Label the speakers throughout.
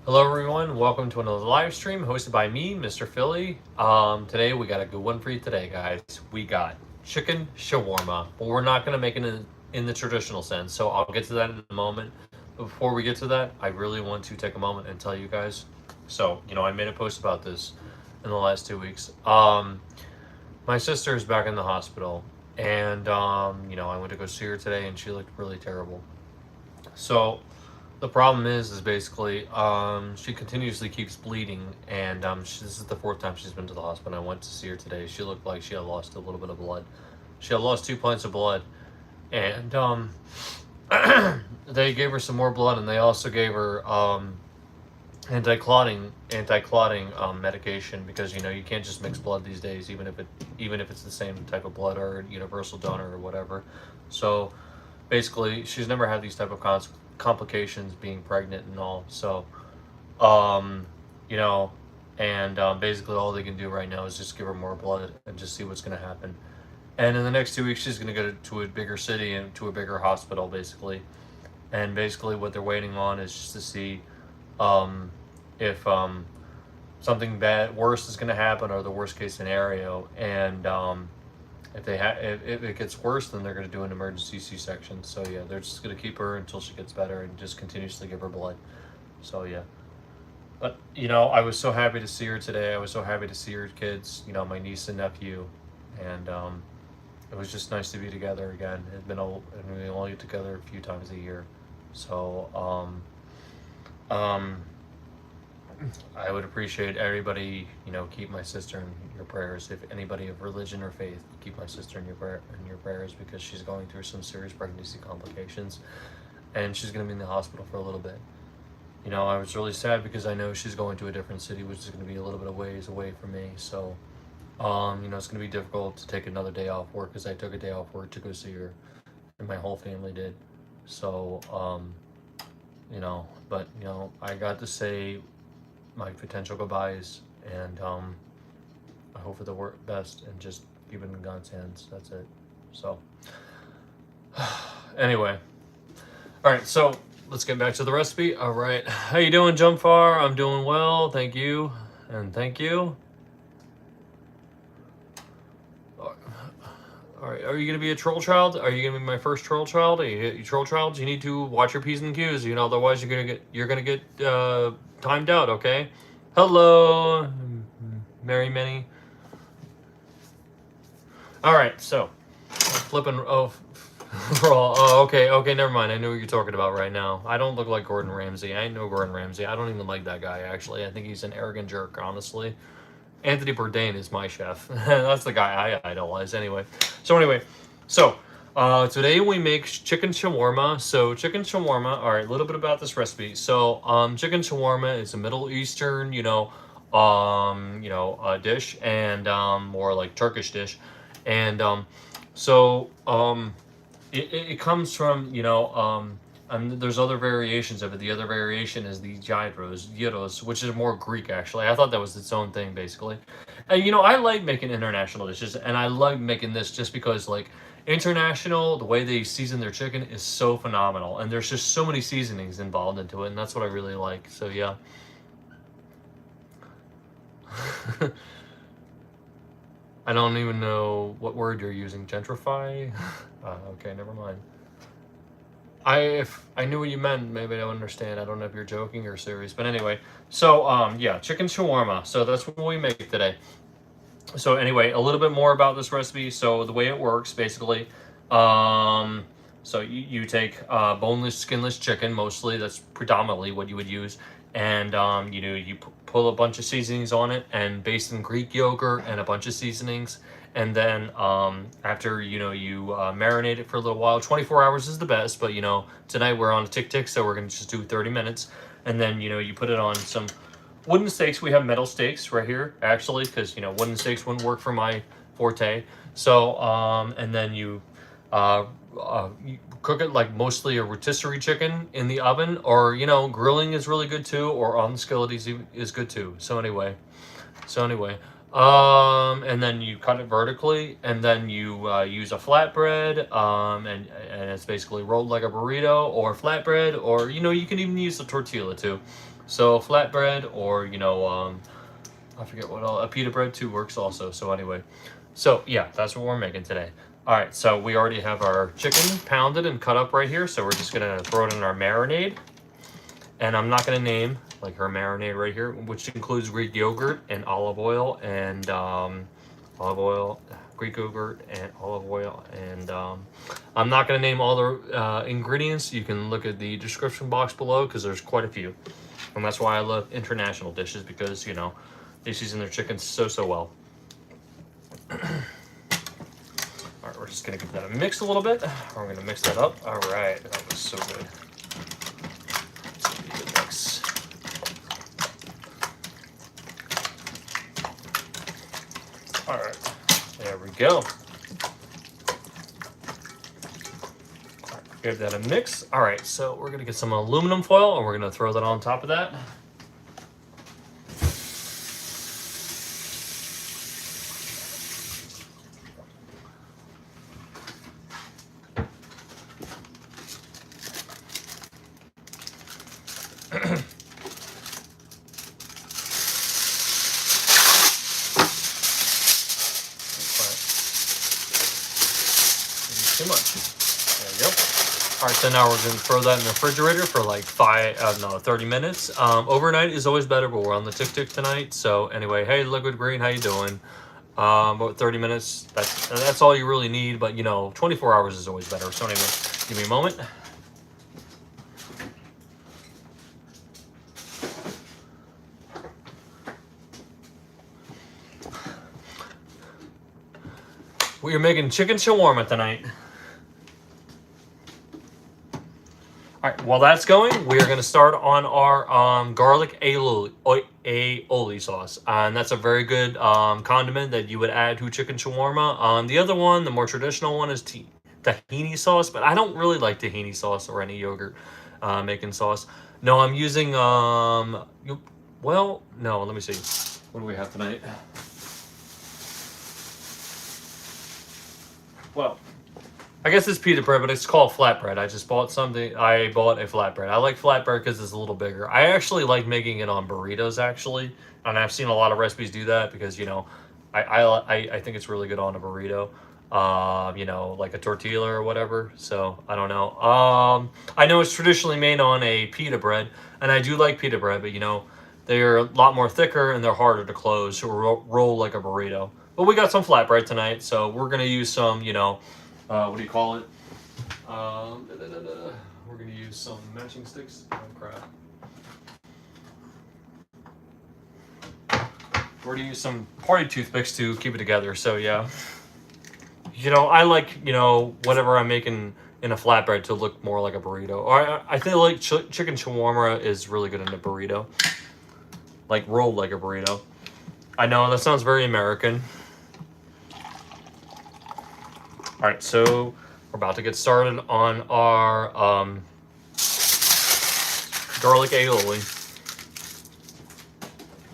Speaker 1: Hello everyone, welcome to another live stream hosted by me, Mr. Philly. Today we got a good one for you today, guys. We got chicken shawarma, but we're not gonna make it in the traditional sense, so I'll get to that in a moment. But before we get to that, I really want to take a moment and tell you guys. So, I made a post about this in the last 2 weeks. My sister is back in the hospital, and I went to go see her today, and she looked really terrible. So the problem is basically she continuously keeps bleeding, and this is the 4th time she's been to the hospital. I went to see her today. She looked like she had lost a little bit of blood. She had lost 2 pints of blood, and they gave her some more blood, and they also gave her anti-clotting medication, because you can't just mix blood these days, even if it's the same type of blood or universal donor or whatever. So basically, she's never had these type of complications being pregnant and all. So basically all they can do right now is just give her more blood and just see what's going to happen. And in the next 2 weeks, she's going to go to a bigger city and to a bigger hospital, basically. And basically what they're waiting on is just to see if something worse is going to happen, or the worst case scenario. And if it gets worse, then they're going to do an emergency C-section. So yeah, they're just going to keep her until she gets better and just continuously give her blood. So yeah. But I was so happy to see her today. I was so happy to see her kids, my niece and nephew, and it was just nice to be together again. We only get together a few times a year. So I would appreciate everybody, keep my sister in your prayers. If anybody of religion or faith, keep my sister in your prayers, because she's going through some serious pregnancy complications, and she's going to be in the hospital for a little bit. I was really sad because I know she's going to a different city, which is going to be a little bit of ways away from me. So, it's going to be difficult to take another day off work, because I took a day off work to go see her, and my whole family did. So, but I got to say my potential goodbyes, and I hope for the best, and just keep it in God's hands. That's it. So anyway, all right, so let's get back to the recipe. All right, how you doing, Jump Far? I'm doing well, thank you, and thank you. All right, are you gonna be a troll child? Are you gonna be my first troll child? Are you troll child? You need to watch your P's and Q's. Otherwise you're gonna get timed out. Okay. Hello, Mary Minnie. All right, so flipping. Oh, okay. Never mind. I know what you're talking about right now. I don't look like Gordon Ramsay. I know Gordon Ramsay. I don't even like that guy. Actually, I think he's an arrogant jerk. Honestly. Anthony Bourdain is my chef. That's the guy I idolize anyway. So today we make chicken shawarma. So chicken shawarma, all right, a little bit about this recipe. So chicken shawarma is a Middle Eastern, dish, and more like Turkish dish. And it comes from, there's other variations of it. The other variation is the gyros, which is more Greek, actually. I thought that was its own thing, basically. And, I like making international dishes, and I like making this just because, like, international, the way they season their chicken is so phenomenal. And there's just so many seasonings involved into it, and that's what I really like. So, yeah. I don't even know what word you're using. Gentrify? Okay, never mind. If I knew what you meant, maybe I would understand. I don't know if you're joking or serious, but anyway. So yeah, chicken shawarma. So that's what we make today. So anyway, a little bit more about this recipe. So the way it works, basically, so you take boneless, skinless chicken, mostly. That's predominantly what you would use, and you pull a bunch of seasonings on it, and based in Greek yogurt and a bunch of seasonings. And then after, you marinate it for a little while. 24 hours is the best, but, tonight we're on a tick, so we're going to just do 30 minutes. And then, you put it on some wooden steaks. We have metal steaks right here, actually, because, wooden steaks wouldn't work for my forte. So, and then you cook it like mostly a rotisserie chicken in the oven, or, grilling is really good too, or on the skillet is good too. So anyway, And then you cut it vertically, and then you use a flatbread, and it's basically rolled like a burrito or flatbread, or you can even use the tortilla too. So flatbread, or I forget what else. A pita bread too works also. So anyway, so yeah, that's what we're making today. All right, so we already have our chicken pounded and cut up right here. So we're just gonna throw it in our marinade, and I'm not gonna name like her marinade right here, which includes Greek yogurt and olive oil and Greek yogurt and olive oil, and I'm not gonna name all the ingredients. You can look at the description box below because there's quite a few, and that's why I love international dishes, because they season their chicken so well. All right, we're just gonna give that a mix a little bit. We're gonna mix that up. All right, that was so good. Mix. All right, there we go. Give that a mix. All right, so we're gonna get some aluminum foil, and we're gonna throw that on top of that. Too much. There you go. All right, so now we're gonna throw that in the refrigerator for like 30 minutes. Overnight is always better, but we're on the tick tonight. So anyway, hey, Liquid Green, how you doing? About 30 minutes. That's all you really need. But 24 hours is always better. So anyway, give me a moment. We are making chicken shawarma tonight. All right, while that's going, we are going to start on our garlic aoili sauce. And that's a very good condiment that you would add to chicken shawarma. The other one, the more traditional one, is tahini sauce. But I don't really like tahini sauce or any yogurt making sauce. No, I'm using, no, let me see. What do we have tonight? Well, I guess it's pita bread, but it's called flatbread. I just bought something. I bought a flatbread. I like flatbread because it's a little bigger. I actually like making it on burritos, actually. And I've seen a lot of recipes do that because, I think it's really good on a burrito. Like a tortilla or whatever. So, I don't know. I know it's traditionally made on a pita bread. And I do like pita bread, but, they're a lot more thicker and they're harder to close. So roll like a burrito. But we got some flatbread tonight. So, we're going to use some, what do you call it? We're going to use some matching sticks. Oh, crap. We're going to use some party toothpicks to keep it together. So, yeah. I like, whatever I'm making in a flatbread to look more like a burrito. Or I feel like chicken shawarma is really good in a burrito. Like, rolled like a burrito. I know, that sounds very American. All right, so we're about to get started on our garlic aioli.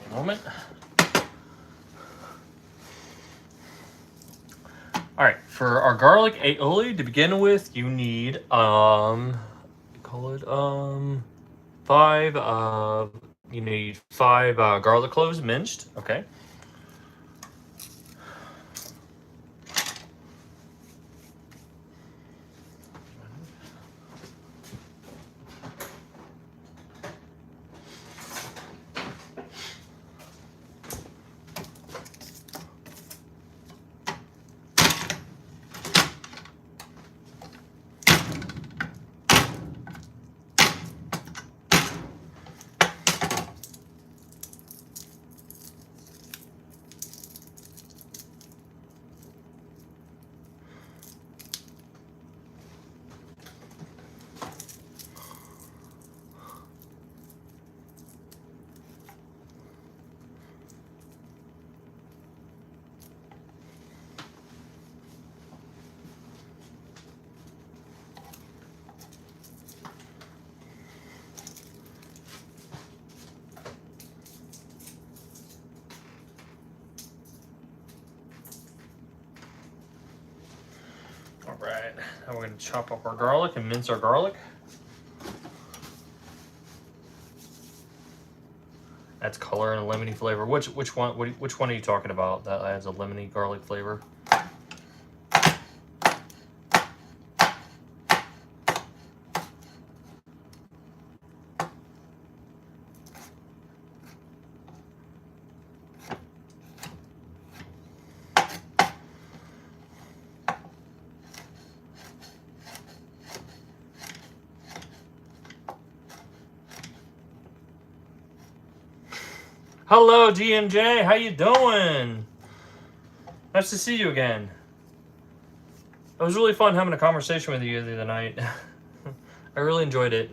Speaker 1: A moment. All right, for our garlic aioli, to begin with, you need five garlic cloves minced. Okay. right, now we're gonna chop up our garlic and mince our garlic. That's color and a lemony flavor. Which one? Which one are you talking about? That adds a lemony garlic flavor. Hello, DMJ. How you doing? Nice to see you again. It was really fun having a conversation with you the other night. I really enjoyed it.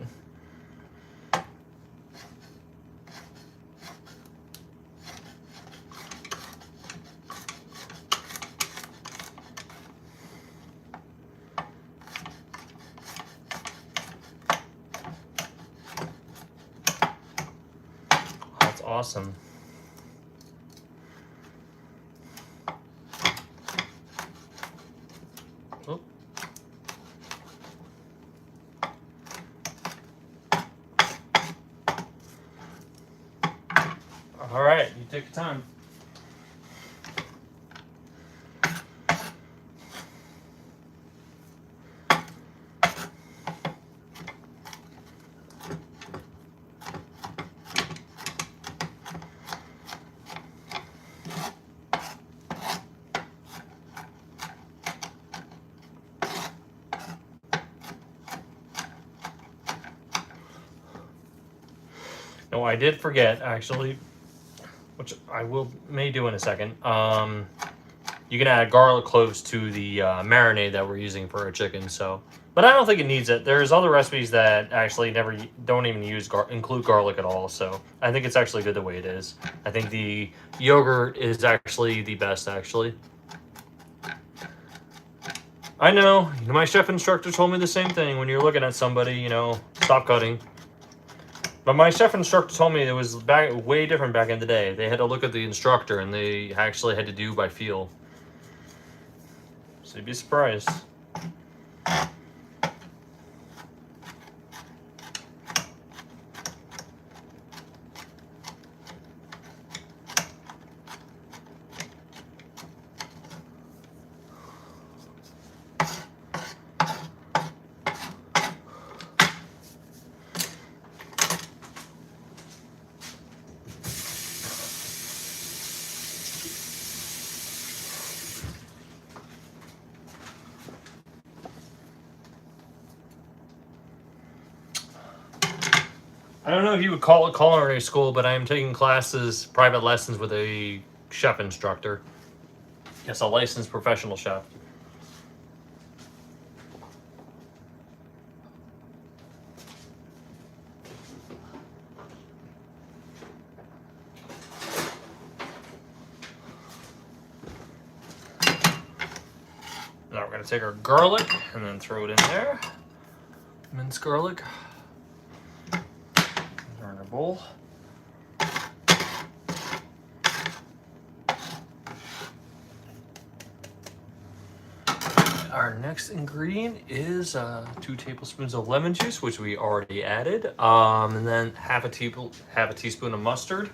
Speaker 1: That's awesome. Oh. All right, you take your time. No, I did forget actually, which I may do in a second. You can add garlic cloves to the marinade that we're using for our chicken. So, but I don't think it needs it. There's other recipes that actually don't even include garlic at all. So I think it's actually good the way it is. I think the yogurt is actually the best. Actually, I know. My chef instructor told me the same thing. When you're looking at somebody, stop cutting. But my chef instructor told me it was way different back in the day. They had to look at the instructor, and they actually had to do by feel. So you'd be surprised. I don't know if you would call it culinary school, but I am taking classes, private lessons with a chef instructor. Yes, a licensed professional chef. Now we're going to take our garlic and then throw it in there. Minced garlic. In our bowl. Our next ingredient is 2 tablespoons of lemon juice, which we already added, and then half a teaspoon of mustard.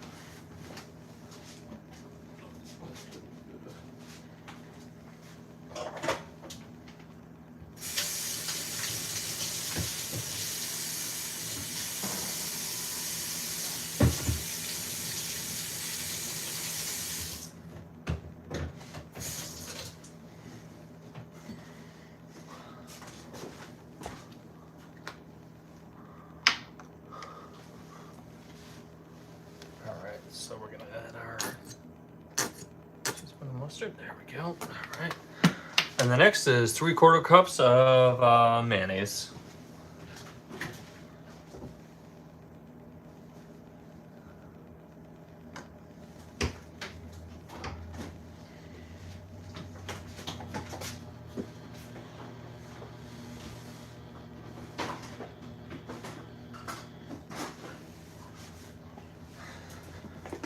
Speaker 1: So we're gonna add our teaspoon of mustard. There we go. All right. And the next is 3/4 cups of mayonnaise.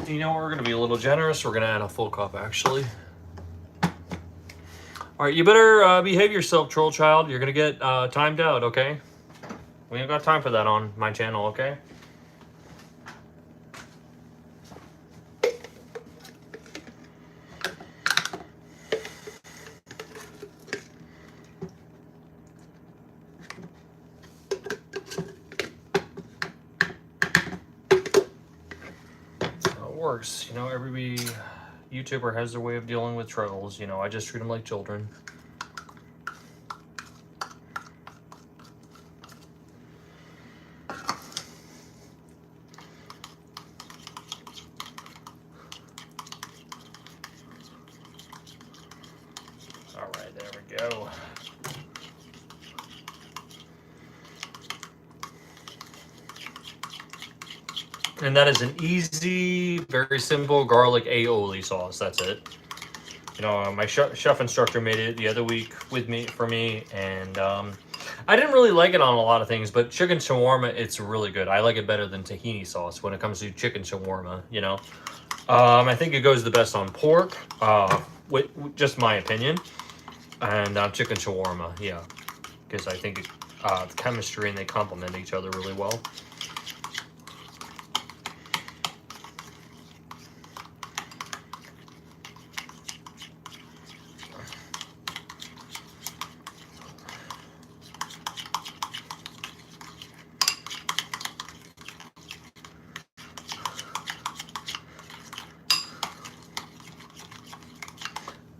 Speaker 1: You know, we're going to be a little generous. We're going to add a full cup, actually. All right, you better behave yourself, troll child. You're gonna get timed out, okay? We ain't got time for that on my channel, okay? It works, you know. Every YouTuber has their way of dealing with trolls. You know, I just treat them like children. All right, there we go. And that is an easy, very simple garlic aoili sauce. That's it. You know, my chef instructor made it the other week for me, and I didn't really like it on a lot of things, but chicken shawarma, it's really good. I like it better than tahini sauce when it comes to chicken shawarma. You know, I think it goes the best on pork. With just my opinion, and chicken shawarma, yeah, because I think the chemistry and they complement each other really well.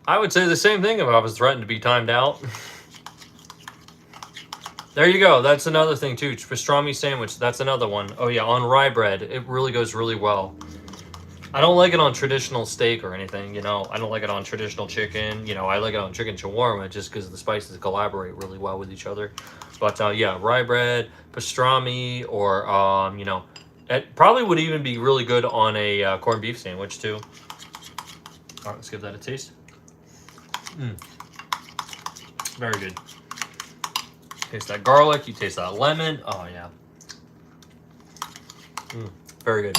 Speaker 1: I would say the same thing if I was threatened to be timed out. There you go. That's another thing too. Pastrami sandwich. That's another one. Oh yeah, on rye bread, it really goes really well. I don't like it on traditional steak or anything. You know, I don't like it on traditional chicken. You know, I like it on chicken shawarma just because the spices collaborate really well with each other. But yeah, rye bread, pastrami, or you know, it probably would even be really good on a corned beef sandwich too. All right, let's give that a taste. Very good. Taste that garlic, you taste that lemon. Oh yeah. Very good.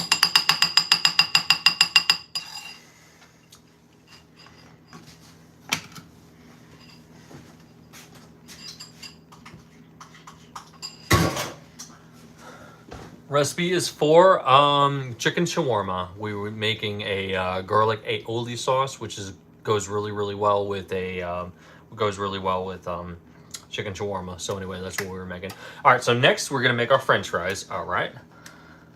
Speaker 1: Recipe is for chicken shawarma. We were making a garlic aoili sauce, which goes really well with chicken shawarma. So anyway, that's what we were making. All right, so next we're gonna make our French fries. All right.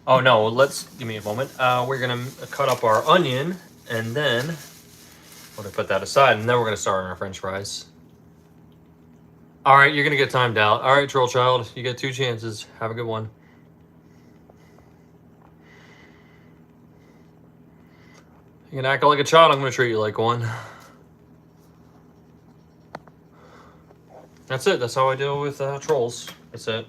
Speaker 1: Oh no, give me a moment. We're gonna cut up our onion, and then we're gonna put that aside, and then we're gonna start on our French fries. All right, you're gonna get timed out. All right, troll child, you get 2 chances. Have a good one. You can act like a child, I'm going to treat you like one. That's it. That's how I deal with trolls. That's it.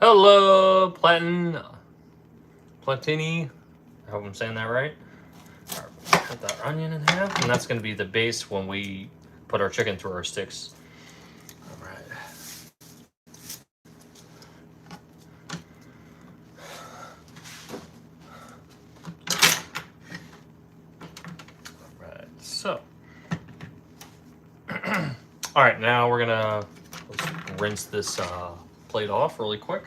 Speaker 1: Hello, Platini. I hope I'm saying that right. All right, cut that onion in half, and that's going to be the base when we put our chicken through our sticks. All right. All right. So. All right. Now we're gonna rinse this plate off really quick.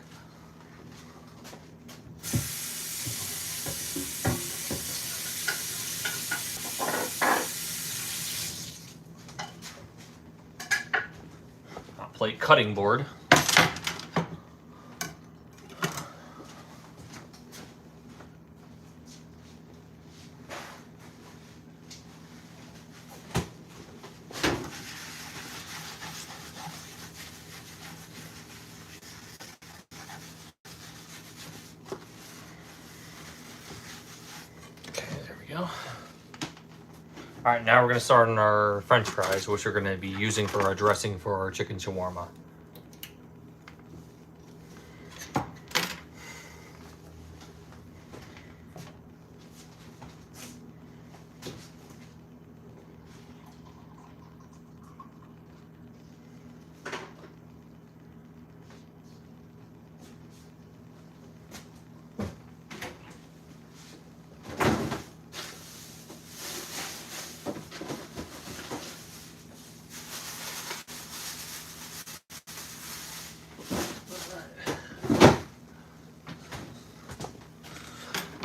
Speaker 1: Plate cutting board. Okay, there we go. All right, now we're going to start on our French fries, which we're going to be using for our dressing for our chicken shawarma.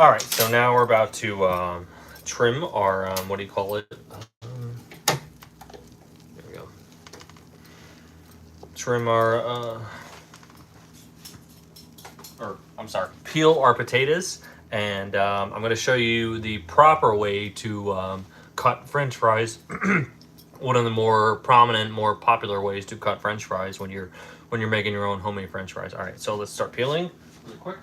Speaker 1: All right, so now we're about to trim our, what do you call it? There we go. Trim our, or I'm sorry, peel our potatoes. And I'm going to show you the proper way to cut French fries. One of the more prominent, more popular ways to cut French fries when you're making your own homemade French fries. All right, so let's start peeling really quick.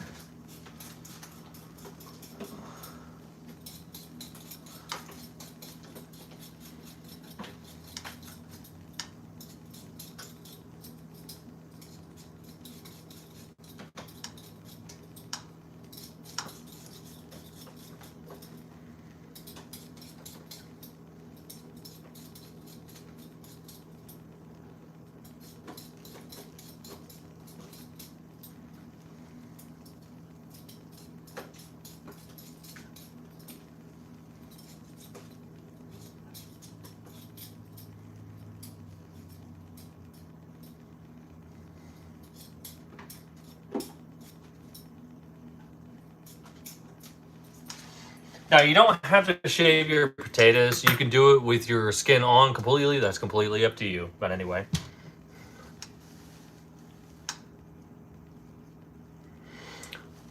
Speaker 1: Now, you don't have to shave your potatoes. You can do it with your skin on completely. That's completely up to you. But anyway.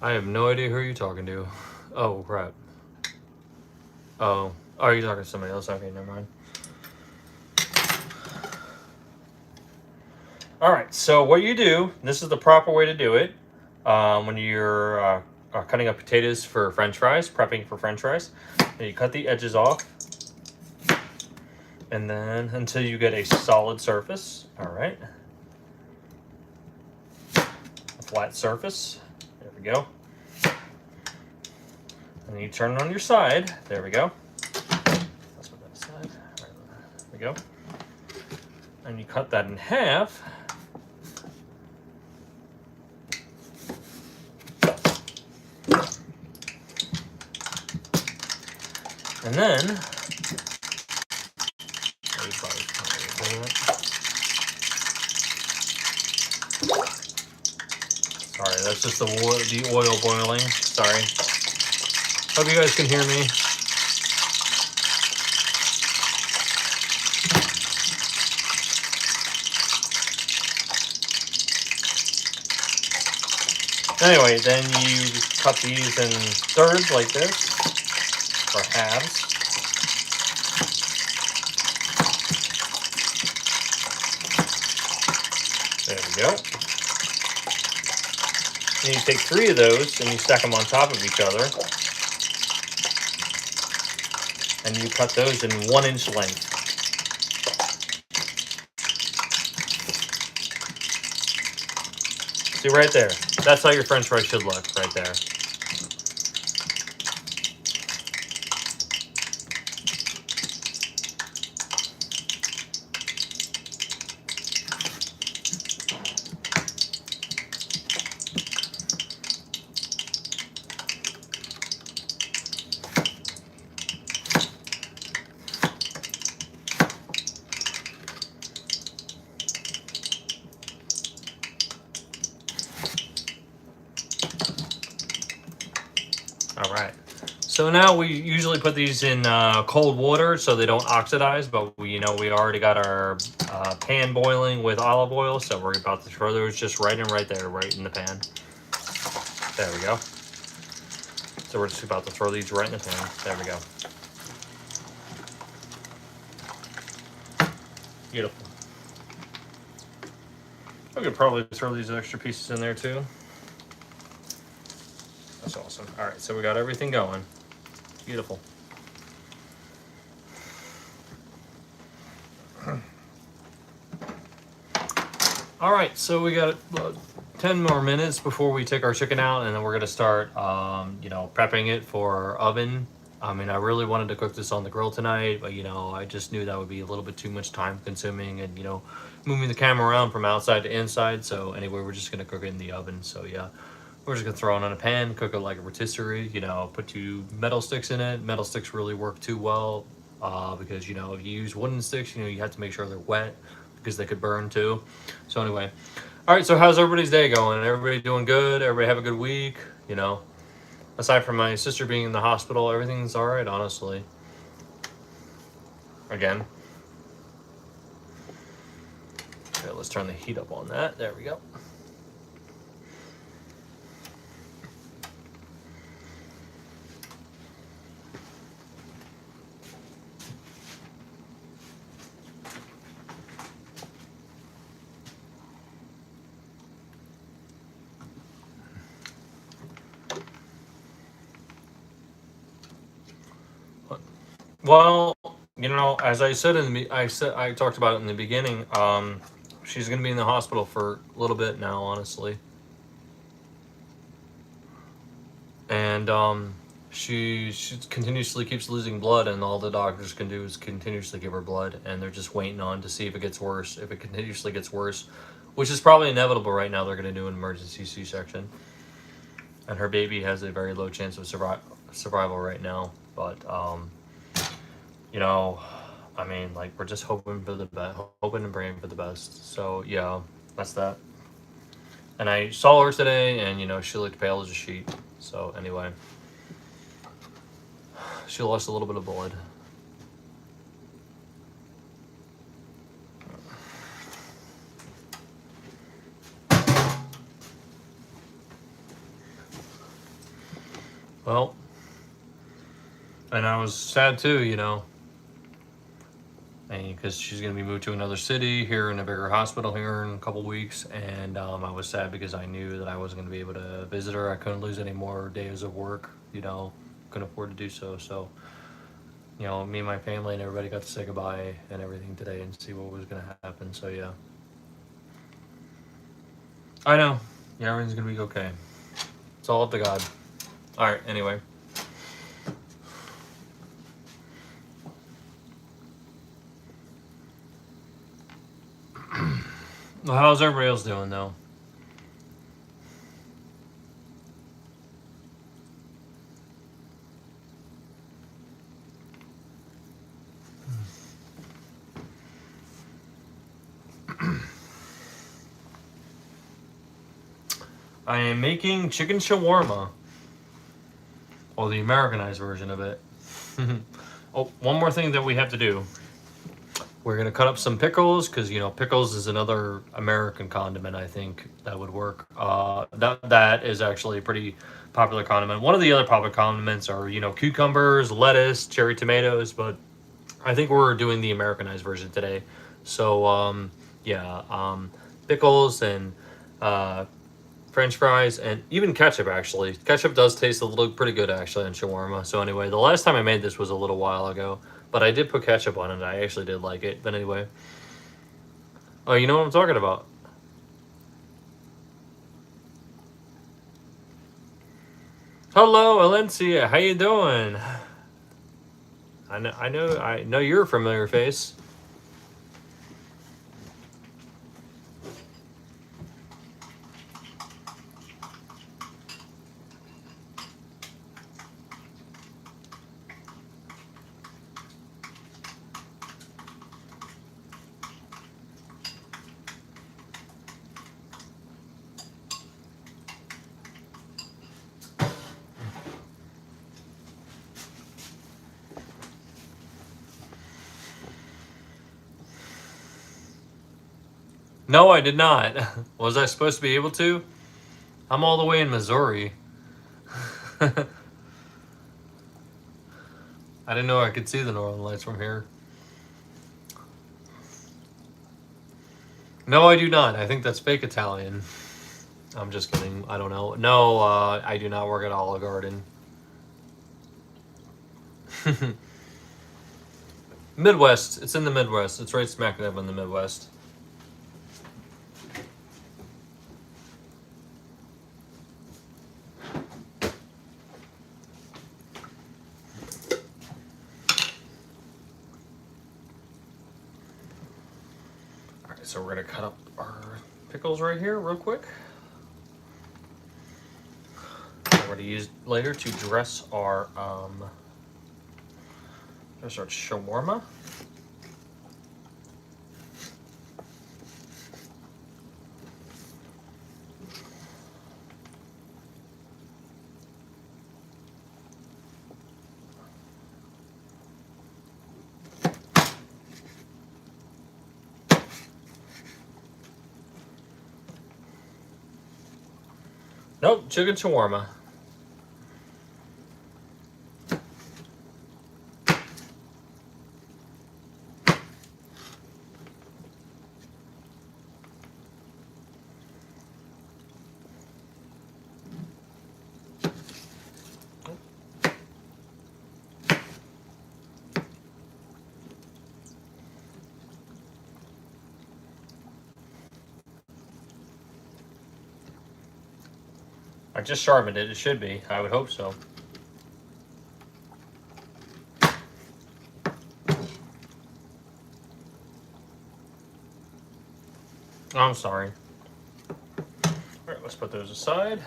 Speaker 1: I have no idea who you're talking to. Oh, crap. Oh, you're talking to somebody else? Okay, never mind. All right, so what you do, this is the proper way to do it. When you're cutting up potatoes for French fries, prepping for French fries, and you cut the edges off, and then until you get a solid surface. All right, a flat surface. There we go. And you turn it on your side. There we go. Let's put that aside. There we go. And you cut that in half. And then, sorry, that's just the oil boiling. Sorry. Hope you guys can hear me. Anyway, then you cut these in thirds like this, or halves. There we go. And you take 3 of those and you stack them on top of each other. And you cut those in 1-inch length. See right there. That's how your French fries should look, right there. All right. So now we usually put these in cold water so they don't oxidize, but we already got our pan boiling with olive oil, so we're about to throw those just right there, right in the pan. There we go. So we're just about to throw these right in the pan. There we go. Beautiful. I could probably throw these extra pieces in there too. That's awesome. All right, so we got everything going. Beautiful. All right, so we got 10 more minutes before we take our chicken out, and then we're gonna start, prepping it for oven. I mean, I really wanted to cook this on the grill tonight, but I just knew that would be a little bit too much time consuming, and moving the camera around from outside to inside. So anyway, we're just gonna cook it in the oven. So yeah. We're just gonna throw it on a pan, cook it like a rotisserie, put 2 metal sticks in it. Metal sticks really work too well because, if you use wooden sticks, you have to make sure they're wet because they could burn too. So anyway, all right, so how's everybody's day going? Everybody doing good? Everybody have a good week? Aside from my sister being in the hospital, everything's all right, honestly. Again. Okay, let's turn the heat up on that. There we go. Well, you know, as I said I talked about it in the beginning. She's gonna be in the hospital for a little bit now, honestly, and she continuously keeps losing blood, and all the doctors can do is continuously give her blood, and they're just waiting on to see if it gets worse. If it continuously gets worse, which is probably inevitable right now, they're gonna do an emergency C-section, and her baby has a very low chance of survival right now, but you know, I mean, like, we're just hoping for the best, hoping and praying for the best. So yeah, that's that. And I saw her today, and you know, she looked pale as a sheet. So anyway, she lost a little bit of blood. Well, and I was sad too, you know, because she's gonna be moved to another city here in a bigger hospital here in a couple weeks, and I was sad because I knew that I wasn't gonna be able to visit her. I couldn't lose any more days of work, you know, couldn't afford to do so. So, you know, me and my family and everybody got to say goodbye and everything today and see what was gonna happen. So yeah, I know. Yeah, everything's gonna be okay. It's all up to God. All right. Anyway. Well, how's everybody else doing though? I am making chicken shawarma. Well, the Americanized version of it. Oh, one more thing that we have to do. We're gonna cut up some pickles because you know pickles is another American condiment. I think that would work. That is actually a pretty popular condiment. One of the other popular condiments are you know cucumbers, lettuce, cherry tomatoes, but I think we're doing the Americanized version today. So yeah, pickles and uh, French fries, and even ketchup, actually. Ketchup does taste a little pretty good, actually, on shawarma. So anyway, the last time I made this was a little while ago, but I did put ketchup on it. I actually did like it. But anyway. Oh, you know what I'm talking about? Hello, Alencia. How you doing? I know you're a familiar face. No, I did not. Was I supposed to be able to? I'm all the way in Missouri. I didn't know I could see the Northern Lights from here. No, I do not. I think that's fake Italian. I'm just kidding. I don't know. No, I do not work at Olive Garden. Midwest. It's in the Midwest. It's right smack dab in the Midwest. Alright, so we're going to cut up our pickles right here real quick. We're going to use later to dress our shawarma. Nope, chicken shawarma. I just sharpened it. It should be. I would hope so. I'm sorry. All right, let's put those aside.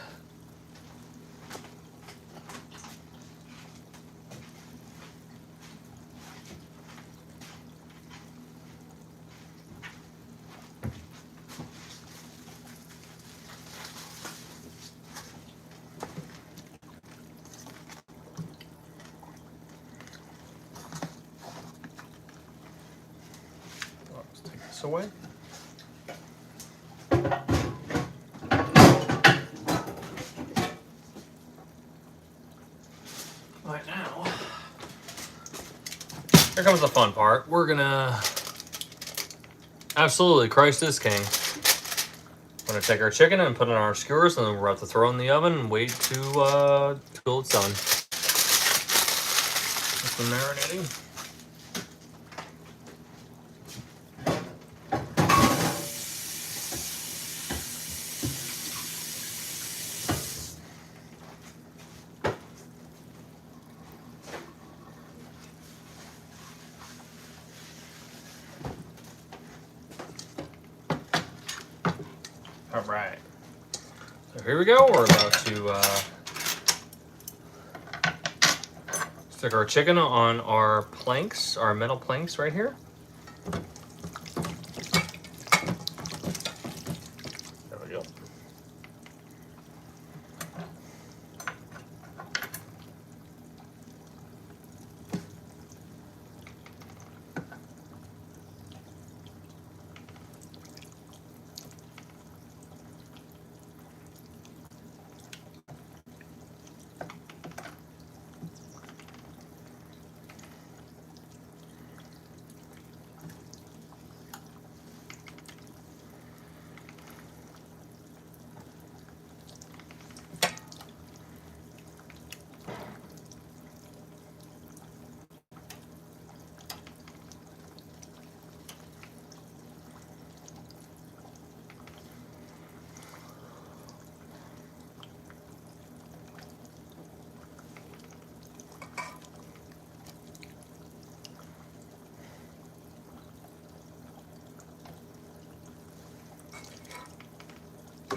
Speaker 1: Let's take this away. Right now, here comes the fun part. We're gonna absolutely Christ this king. We're gonna take our chicken and put it on our skewers, and then we're about to throw it in the oven and wait to till it's done. Just the marinating. All right. So here we go. We're about to stick our chicken on our planks, our metal planks right here. There we go.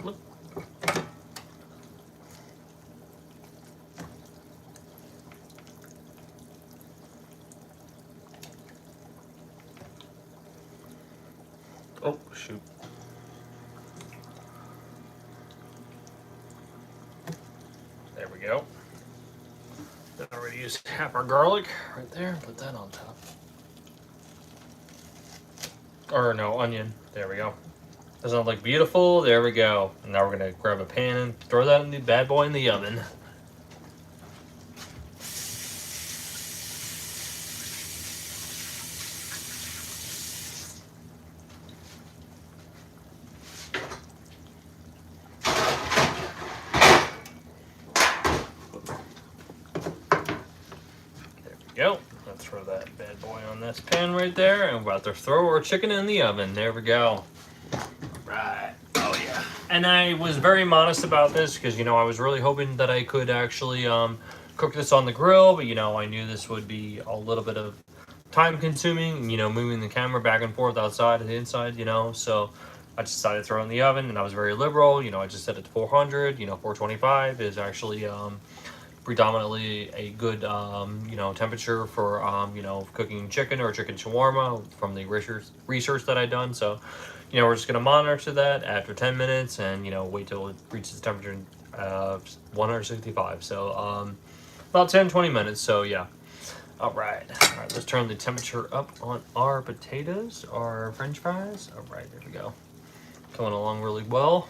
Speaker 1: Look. Oh, shoot. There we go. Then I already used half our garlic right there. Put that on top. Or no, onion. There we go. Doesn't it look beautiful? There we go. And now we're gonna grab a pan and throw that in the bad boy in the oven. There we go. Let's throw that bad boy on this pan right there, and we're about to throw our chicken in the oven. There we go. Right. Oh yeah. And I was very modest about this because, you know, I was really hoping that I could actually cook this on the grill, but, you know, I knew this would be a little bit of time consuming, you know, moving the camera back and forth outside and inside, you know, so I just decided to throw it in the oven, and I was very liberal, you know, I just set it to 400, you know, 425 is actually predominantly a good, you know, temperature for, you know, cooking chicken or chicken shawarma from the research that I've done. So, you know, we're just going to monitor that after 10 minutes and, you know, wait till it reaches the temperature 165. So, about 10-20 minutes. So, yeah. All right, let's turn the temperature up on our potatoes, our French fries. All right, there we go. Coming along really well.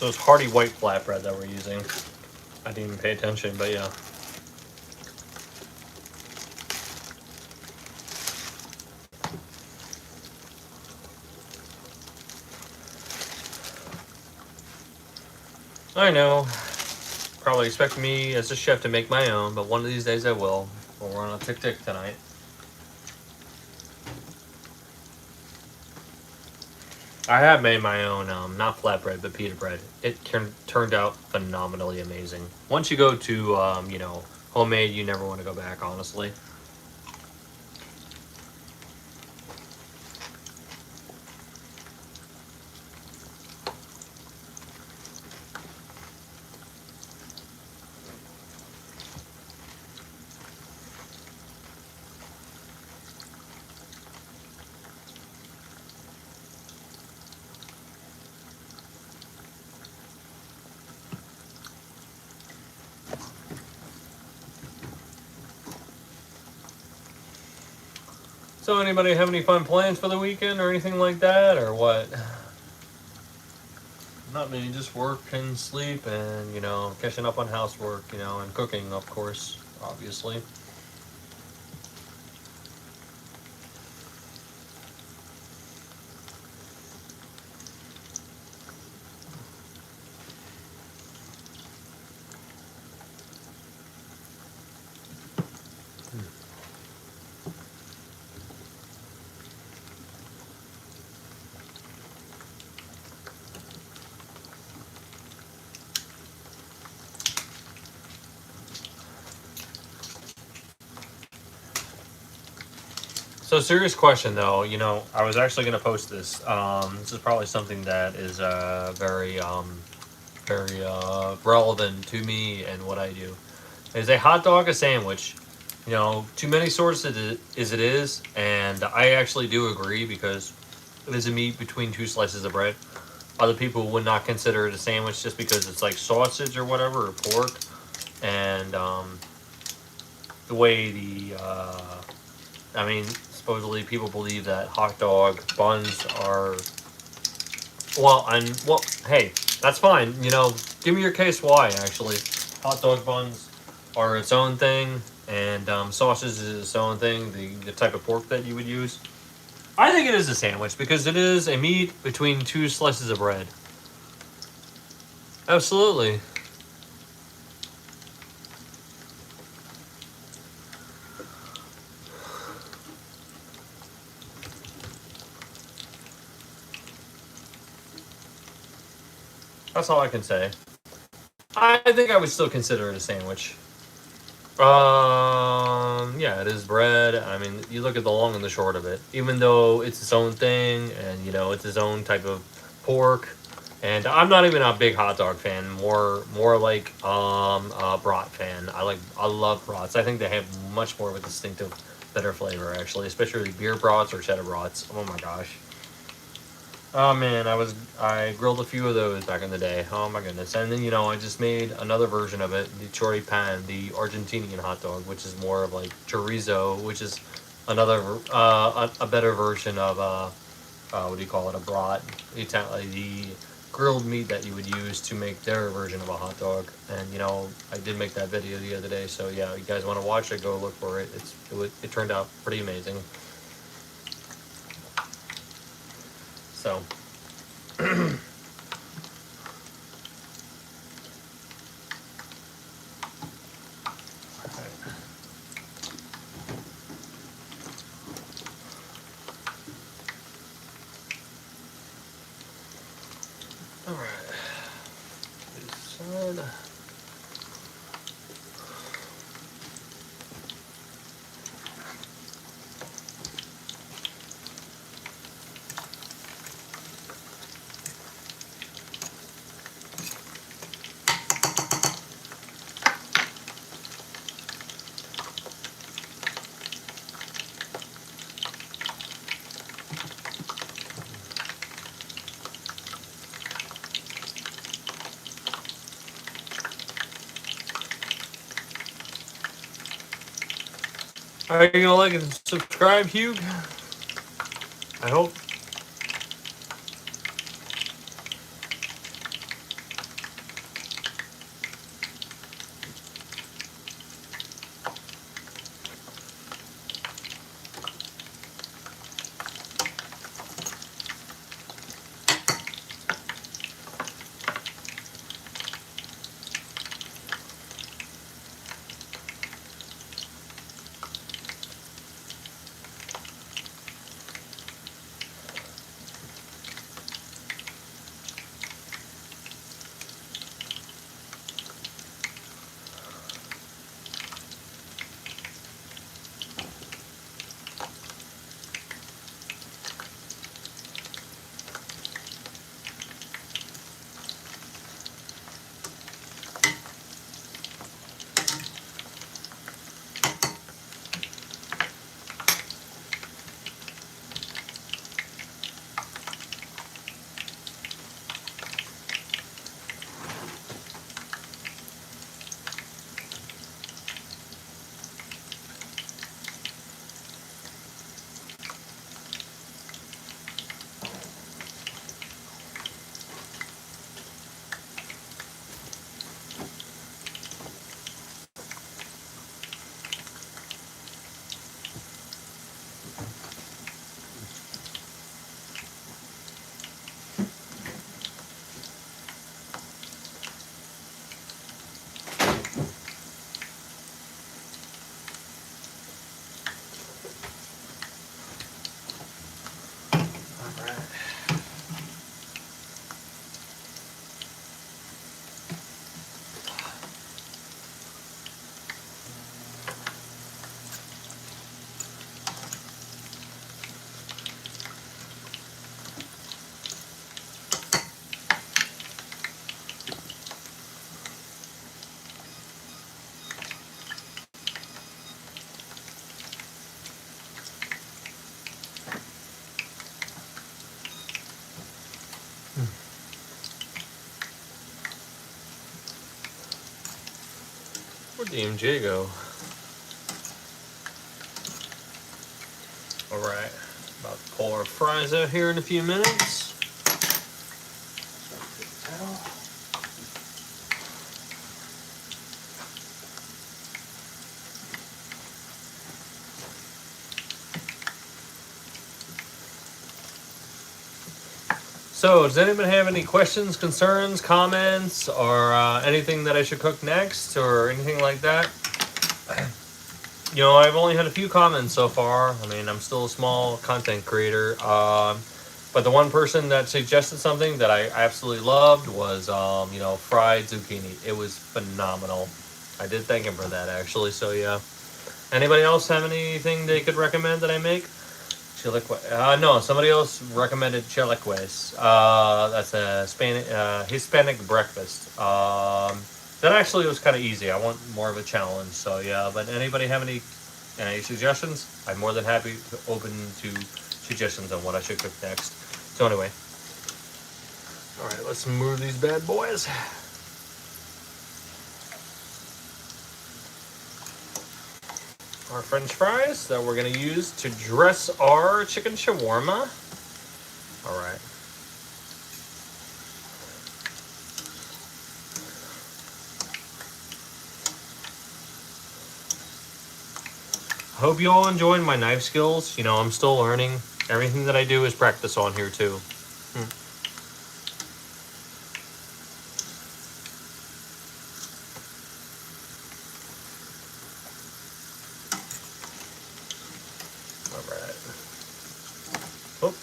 Speaker 1: So it's hearty white flatbread that we're using. I didn't even pay attention, but yeah. I know. Probably expect me as a chef to make my own, but one of these days I will. We're on a tick-tick tonight. I have made my own, not flatbread, but pita bread. It turned out phenomenally amazing. Once you go to, homemade, you never want to go back, honestly. So anybody have any fun plans for the weekend or anything like that, or what? Not me, just work and sleep and, catching up on housework, and cooking, of course, obviously. So serious question though, I was actually going to post this. This is probably something that is very relevant to me and what I do. Is a hot dog a sandwich? Too many sources as it is, and I actually do agree because it is a meat between two slices of bread. Other people would not consider it a sandwich just because it's like sausage or whatever, or pork, and the way supposedly people believe that hot dog buns are hey, that's fine. Give me your case why actually. Hot dog buns are its own thing, and sausage is its own thing. The type of pork that you would use. I think it is a sandwich because it is a meat between two slices of bread. Absolutely. That's all I can say. I think I would still consider it a sandwich. Yeah, it is bread. I mean, you look at the long and the short of it. Even though it's its own thing, and it's its own type of pork. And I'm not even a big hot dog fan. More like a brat fan. I love brats. I think they have much more of a distinctive, better flavor actually, especially beer brats or cheddar brats. Oh my gosh. Oh man, I grilled a few of those back in the day. Oh my goodness! And then I just made another version of it, the choripan, the Argentinian hot dog, which is more of like chorizo, which is another a better version of what do you call it? A brat. The grilled meat that you would use to make their version of a hot dog. And you know, I did make that video the other day, so yeah, you guys want to watch it, go look for it. It turned out pretty amazing. So all right, this side. Are you gonna like and subscribe, Hugh? I hope. Where'd the MJ go? All right, about to pull our fries out here in a few minutes. So, does anybody have any questions, concerns, comments, or anything that I should cook next, or anything like that? You know, I've only had a few comments so far. I mean, I'm still a small content creator. But the one person that suggested something that I absolutely loved was, you know, fried zucchini. It was phenomenal. I did thank him for that, actually. So, yeah. Anybody else have anything they could recommend that I make? No, somebody else recommended chilaquiles. That's a Hispanic breakfast. That actually was kind of easy. I want more of a challenge. So yeah, but anybody have any suggestions? I'm more than happy to open to suggestions on what I should cook next. So anyway, all right, let's move these bad boys. Our French fries that we're gonna use to dress our chicken shawarma. All right. hope you all enjoyed my knife skills. You know, I'm still learning. Everything that I do is practice on here too. All right. Oh.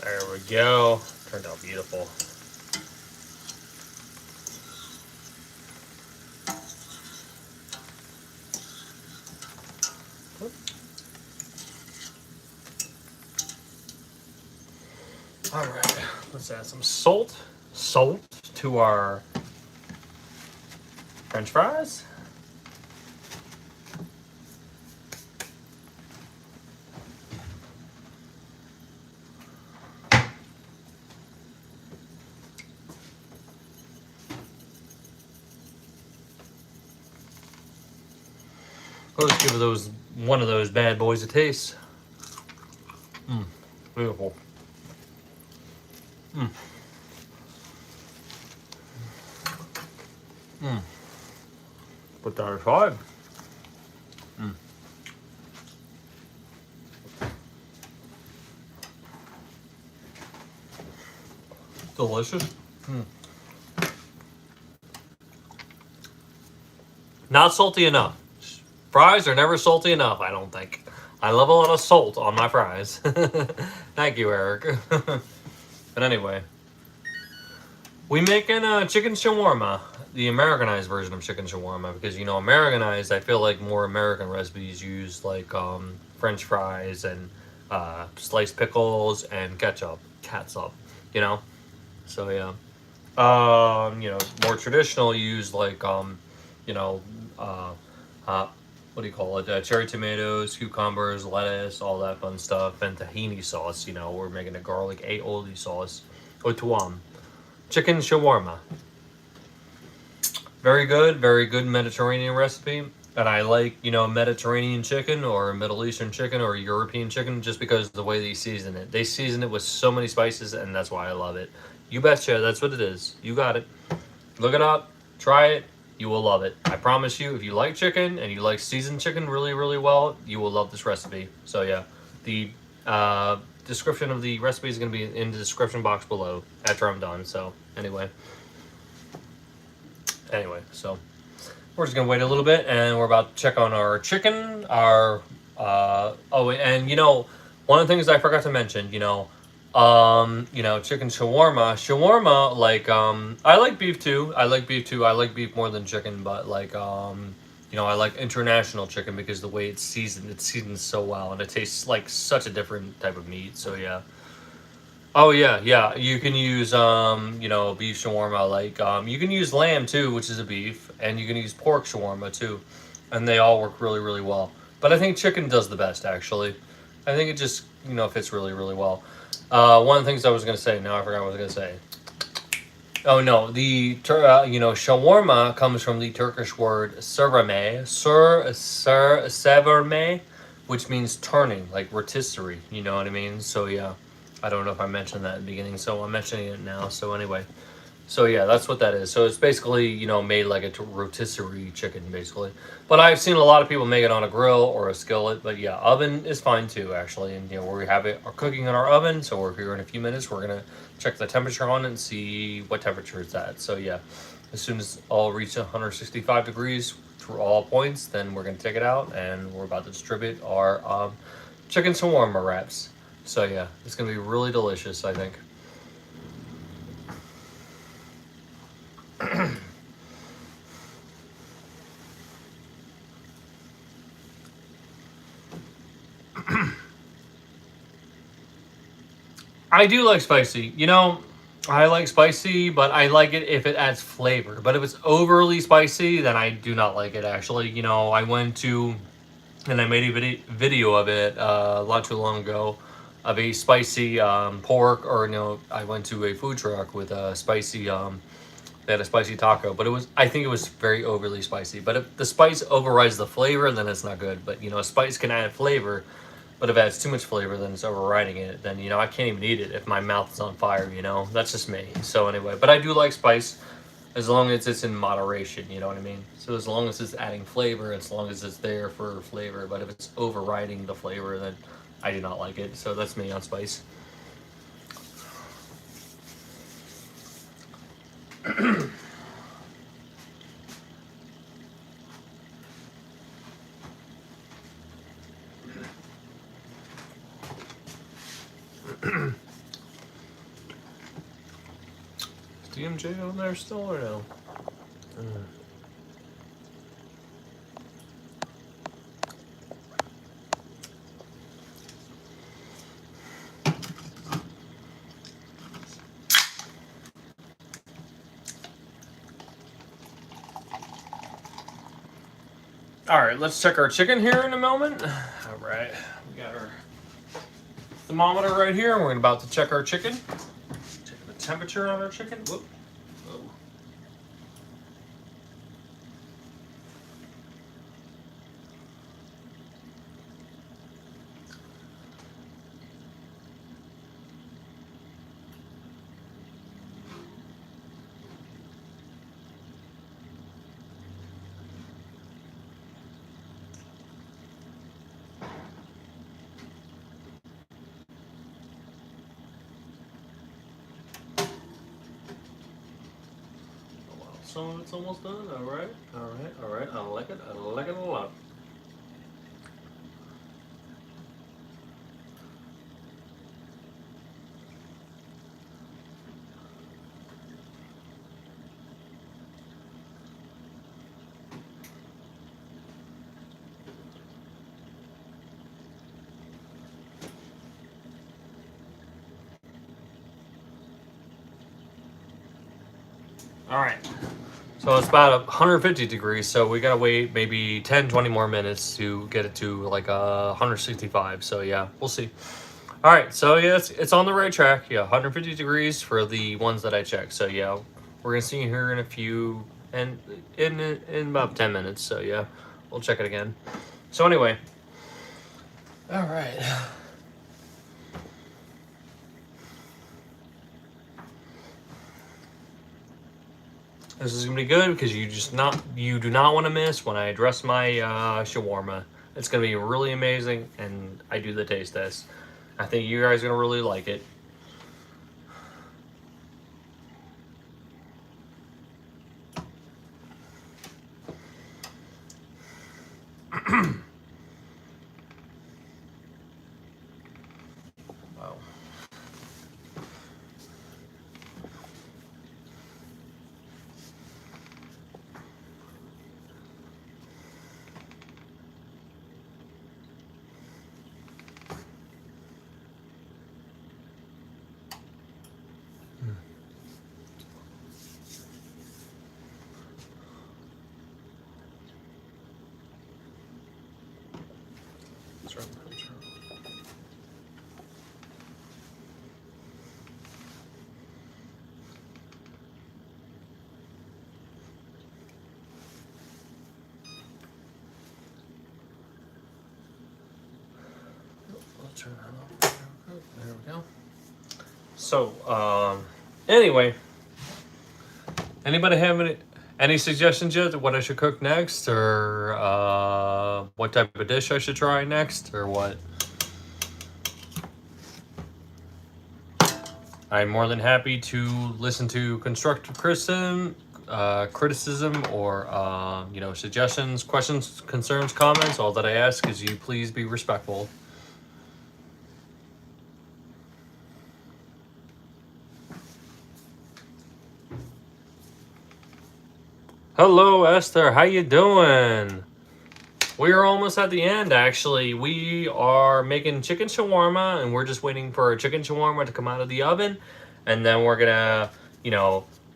Speaker 1: There we go. Turned out beautiful. All right, let's add some salt to our French fries. Let's give one of those bad boys a taste. Beautiful. Put that aside. Delicious. Not salty enough. Fries are never salty enough, I don't think. I love a lot of salt on my fries. Thank you, Eric. But anyway, we making chicken shawarma, the Americanized version of chicken shawarma, because you know, Americanized, I feel like more American recipes use like French fries and sliced pickles and catsup, you know. So yeah, you know, more traditional use like you know, what do you call it? Cherry tomatoes, cucumbers, lettuce, all that fun stuff, and tahini sauce. You know, we're making a garlic aoili sauce, or tuam. Chicken shawarma. Very good Mediterranean recipe. And I like, you know, Mediterranean chicken or Middle Eastern chicken or European chicken just because of the way they season it. They season it with so many spices, and that's why I love it. You betcha, that's what it is. You got it. Look it up, try it, you will love it. I promise you, if you like chicken and you like seasoned chicken really, really well, you will love this recipe. So yeah, the description of the recipe is going to be in the description box below after I'm done. So anyway, so we're just gonna wait a little bit, and we're about to check on our chicken. Oh, and you know, one of the things I forgot to mention, you know, chicken shawarma. Like, I like beef too. I like beef too. I like beef more than chicken, but like, you know, I like international chicken because the way it's seasoned so well, and it tastes like such a different type of meat. So yeah. Oh yeah. You can use you know, beef shawarma. Like you can use lamb too, which is a beef, and you can use pork shawarma too, and they all work really really well. But I think chicken does the best actually. I think it just, you know, fits really really well. One of the things I was gonna say, now I forgot what I was gonna say. Oh no, you know, shawarma comes from the Turkish word severme, which means turning, like rotisserie. You know what I mean? So yeah, I don't know if I mentioned that in the beginning, so I'm mentioning it now. So anyway, so yeah, that's what that is. So it's basically, you know, made like a rotisserie chicken, basically. But I've seen a lot of people make it on a grill or a skillet. But yeah, oven is fine too, actually. And you know, we have it cooking in our oven, so we're here in a few minutes. We're gonna check the temperature on it and see what temperature it's at. So yeah, as soon as all reach 165 degrees through all points, then we're gonna take it out and we're about to distribute our chicken shawarma wraps. So yeah, it's gonna be really delicious, I think. I do like spicy. You know, I like spicy, but I like it if it adds flavor. But if it's overly spicy, then I do not like it, actually. You know, I went to, and I made a video of it not too long ago, of a spicy pork, or no, I went to a food truck with a spicy, they had a spicy taco, but it was, I think it was very overly spicy. But if the spice overrides the flavor, then it's not good. But, you know, spice can add flavor, but if it adds too much flavor, then it's overriding it. Then, you know, I can't even eat it if my mouth is on fire, you know? That's just me. So anyway, but I do like spice as long as it's in moderation, you know what I mean? So as long as it's adding flavor, as long as it's there for flavor. But if it's overriding the flavor, then I do not like it. So that's me on spice. Is DMJ on there still or no? All right, let's check our chicken here in a moment. All right, we got our thermometer right here, and we're about to check our chicken. Check the temperature on our chicken. Whoop. Whoa. So it's almost done. All right, all right, all right. I like it. I like it a lot. All right. So it's about 150 degrees, so we gotta wait maybe 10, 20 more minutes to get it to like 165. So yeah, we'll see. All right, so yeah, it's on the right track. Yeah, 150 degrees for the ones that I checked. So yeah, we're gonna see you here in a few, and in about 10 minutes. So yeah, we'll check it again. So anyway, all right. This is gonna be good because you do not want to miss when I address my shawarma. It's gonna be really amazing, and I do the taste test. I think you guys are gonna really like it. Wow. That's right. That's right. I'll turn that off. There we go. So, anyway, anybody have any suggestions yet of what I should cook next, or what type of dish I should try next, or what? I'm more than happy to listen to constructive criticism, or you know, suggestions, questions, concerns, comments. All that I ask is you please be respectful. Hello, Esther. How you doing? We are almost at the end, actually. We are making chicken shawarma, and we're just waiting for our chicken shawarma to come out of the oven. and then we're gonna,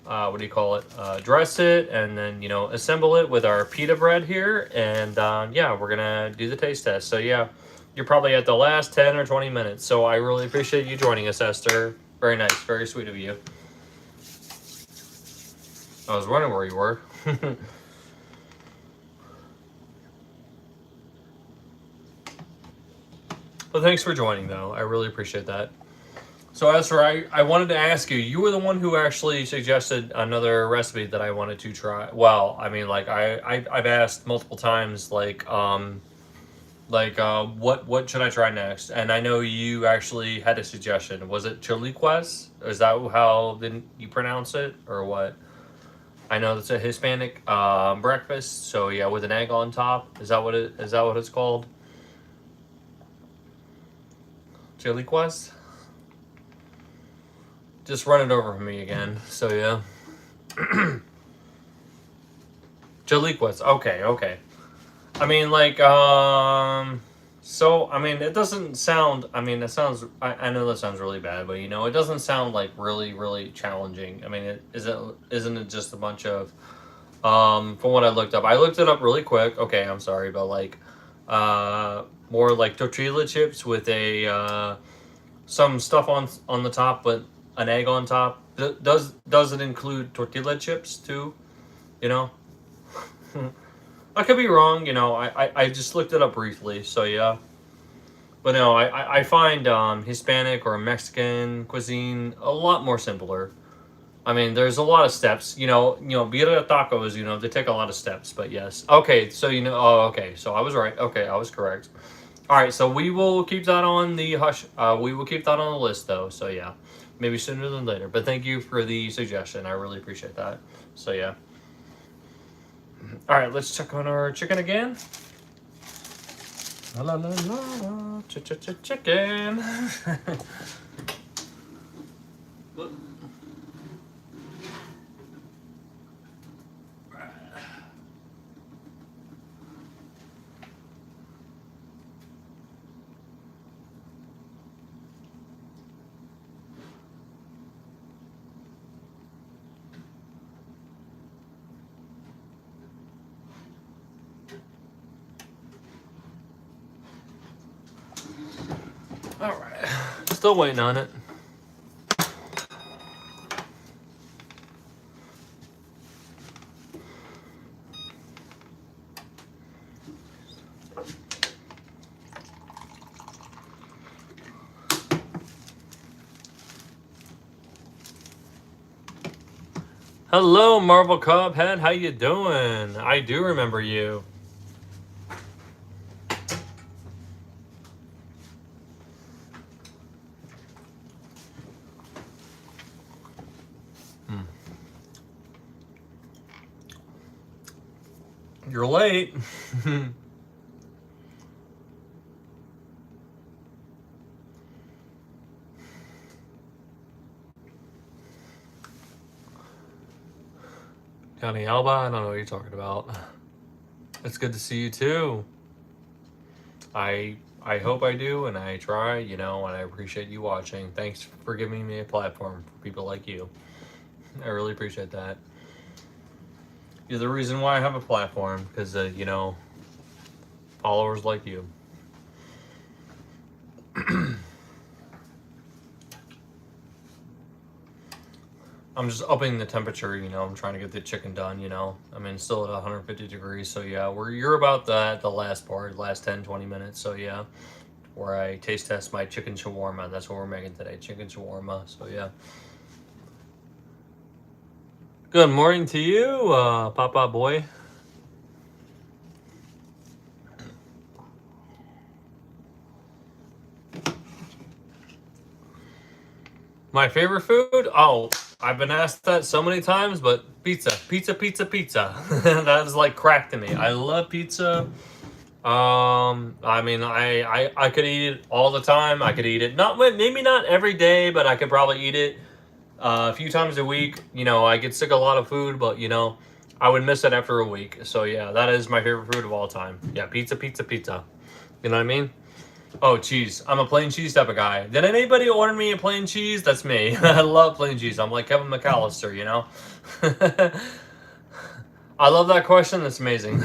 Speaker 1: what do you call it? Dress it, and then assemble it with our pita bread here, and yeah, we're gonna do the taste test. So yeah, you're probably at the last 10 or 20 minutes. So I really appreciate you joining us, Esther. Very nice, very sweet of you. I was wondering where you were. Well, thanks for joining, though. I really appreciate that. So, Esther, I wanted to ask you. You were the one who actually suggested another recipe that I wanted to try. Well, I mean, like I've asked multiple times, what should I try next? And I know you actually had a suggestion. Was it chiliquas? Is that how you pronounce it, or what? I know it's a Hispanic breakfast. So yeah, with an egg on top. Is that what it's called? Chiliquas? Just run it over for me again. So yeah. Chiliquas. Okay. I mean, so, I mean, it doesn't sound, I mean, it sounds, I know that sounds really bad, but, it doesn't sound, like, really, really challenging. I mean, isn't it just a bunch of, from what I looked it up really quick. Okay, I'm sorry, but, more like tortilla chips with some stuff on the top, but an egg on top. Does it include tortilla chips, too? I could be wrong, I just looked it up briefly, so yeah. But no, I find Hispanic or Mexican cuisine a lot more simpler. I mean, there's a lot of steps, birria tacos, they take a lot of steps, but yes. Okay, so okay, so I was right. Okay, I was correct. All right, so we will keep that on the we will keep that on the list, though, so yeah. Maybe sooner than later, but thank you for the suggestion. I really appreciate that. So yeah. All right, let's check on our chicken again. La la la la, chicken. All right, still waiting on it. Hello, Marvel Cubhead. How you doing? I do remember you. You're late. Johnny Alba, I don't know what you're talking about. It's good to see you too. I hope I do, and I try, and I appreciate you watching. Thanks for giving me a platform for people like you. I really appreciate that. You're the reason why I have a platform, because, followers like you. I'm just upping the temperature, I'm trying to get the chicken done, I mean, still at 150 degrees, so yeah, you're about the last part, last 10, 20 minutes, so yeah, where I taste test my chicken shawarma. That's what we're making today, chicken shawarma, so yeah. Good morning to you, Papa boy. My favorite food? Oh, I've been asked that so many times, but pizza. That is like crack to me. I love pizza. I mean, I could eat it all the time. I could eat it maybe not every day, but I could probably eat it a few times a week. I get sick of a lot of food, but I would miss it after a week. So yeah, that is my favorite food of all time. Yeah, pizza. You know what I mean? Oh, cheese. I'm a plain cheese type of guy. Did anybody order me a plain cheese? That's me. I love plain cheese. I'm like Kevin McAllister, you know? I love that question. That's amazing.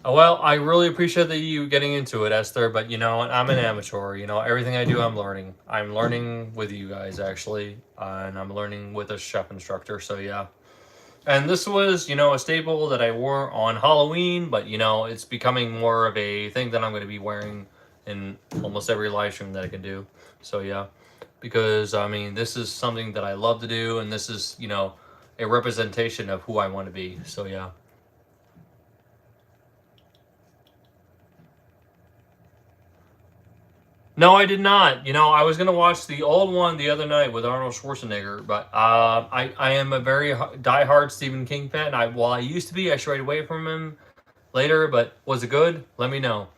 Speaker 1: Well, I really appreciate that you getting into it, Esther, but you know, I'm an amateur. You know, everything I do, I'm learning. I'm learning with you guys, actually, and I'm learning with a chef instructor, so yeah. And this was, you know, a staple that I wore on Halloween, but, you know, it's becoming more of a thing that I'm going to be wearing in almost every live stream that I can do. So, yeah. Because, I mean, this is something that I love to do, and this is, you know, a representation of who I want to be. So, yeah. No, I did not. You know, I was gonna watch the old one the other night with Arnold Schwarzenegger, but I am a very diehard Stephen King fan. While I used to be, I strayed away from him later. But was it good? Let me know.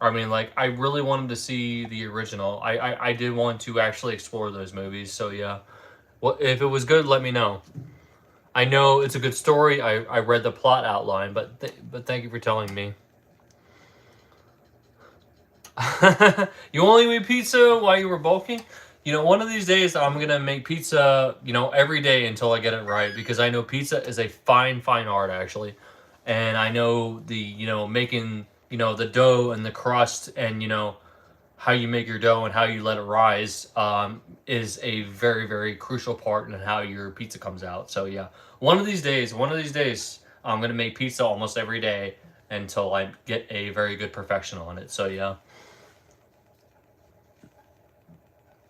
Speaker 1: I mean, like, I really wanted to see the original. I did want to actually explore those movies. So yeah, well, if it was good, let me know. I know it's a good story. I read the plot outline, but thank you for telling me. You only eat pizza while you were bulking? You know, one of these days I'm gonna make pizza, you know, every day until I get it right because I know pizza is a fine, fine art actually. And I know the, you know, making, you know, the dough and the crust and, you know, how you make your dough and how you let it rise is a very, very crucial part in how your pizza comes out. So yeah, one of these days, I'm gonna make pizza almost every day until I get a very good perfection on it. So yeah.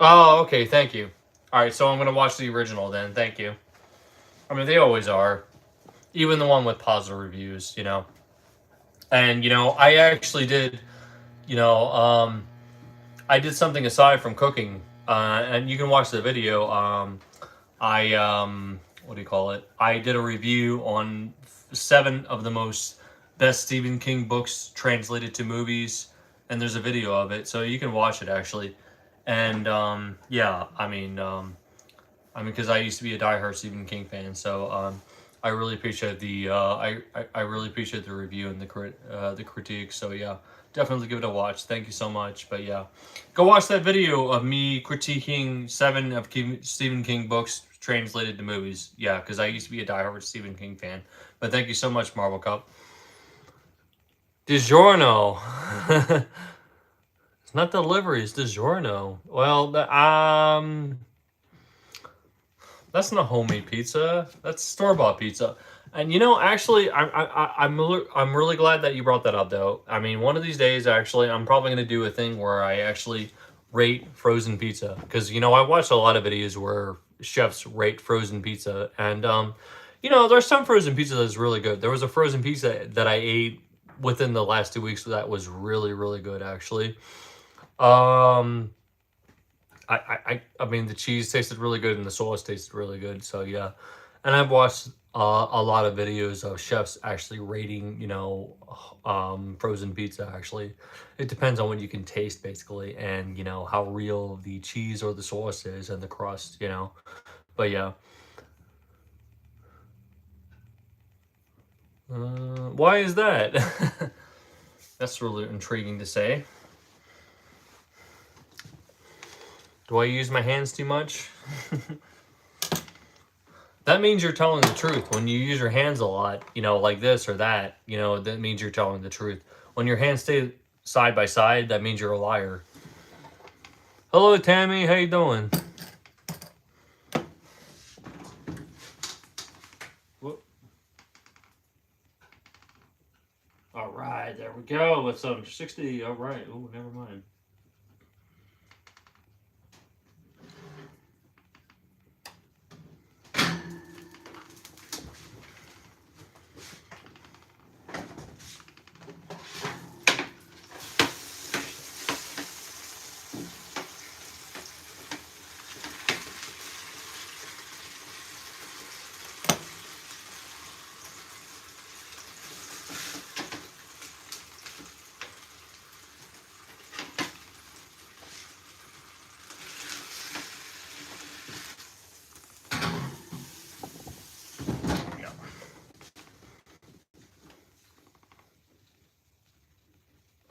Speaker 1: Oh, okay. Thank you. All right, so I'm gonna watch the original then. Thank you. I mean, they always are, even the one with positive reviews, you know. And you know, I actually did, you know, I did something aside from cooking, and you can watch the video. I what do you call it? I did a review on 7 of the most best Stephen King books translated to movies, and there's a video of it, so you can watch it actually. And yeah, I mean, because I used to be a diehard Stephen King fan, so I really appreciate I really appreciate the review and the critique. So yeah, definitely give it a watch. Thank you so much. But yeah, go watch that video of me critiquing 7 of Stephen King books translated to movies. Yeah, because I used to be a diehard Stephen King fan. But thank you so much, Marvel Cup. DiGiorno. It's not delivery. It's DiGiorno. Well, that's not homemade pizza. That's store bought pizza. And you know, actually, I'm really glad that you brought that up, though. I mean, one of these days, actually, I'm probably gonna do a thing where I actually rate frozen pizza because you know I watched a lot of videos where chefs rate frozen pizza, and you know, there's some frozen pizza that's really good. There was a frozen pizza that I ate within the last 2 weeks that was really, really good, actually. Um, I mean, the cheese tasted really good and the sauce tasted really good. So yeah, and I've watched a lot of videos of chefs actually rating, you know, frozen pizza. Actually, it depends on what you can taste basically, and you know how real the cheese or the sauce is and the crust. You know, but yeah. Why is that? That's really intriguing to say. Do I use my hands too much? That means you're telling the truth. When you use your hands a lot, you know, like this or that, you know, that means you're telling the truth. When your hands stay side by side, that means you're a liar. Hello, Tammy. How you doing? Whoop. All right, there we go. It's 60. All right. Oh, never mind.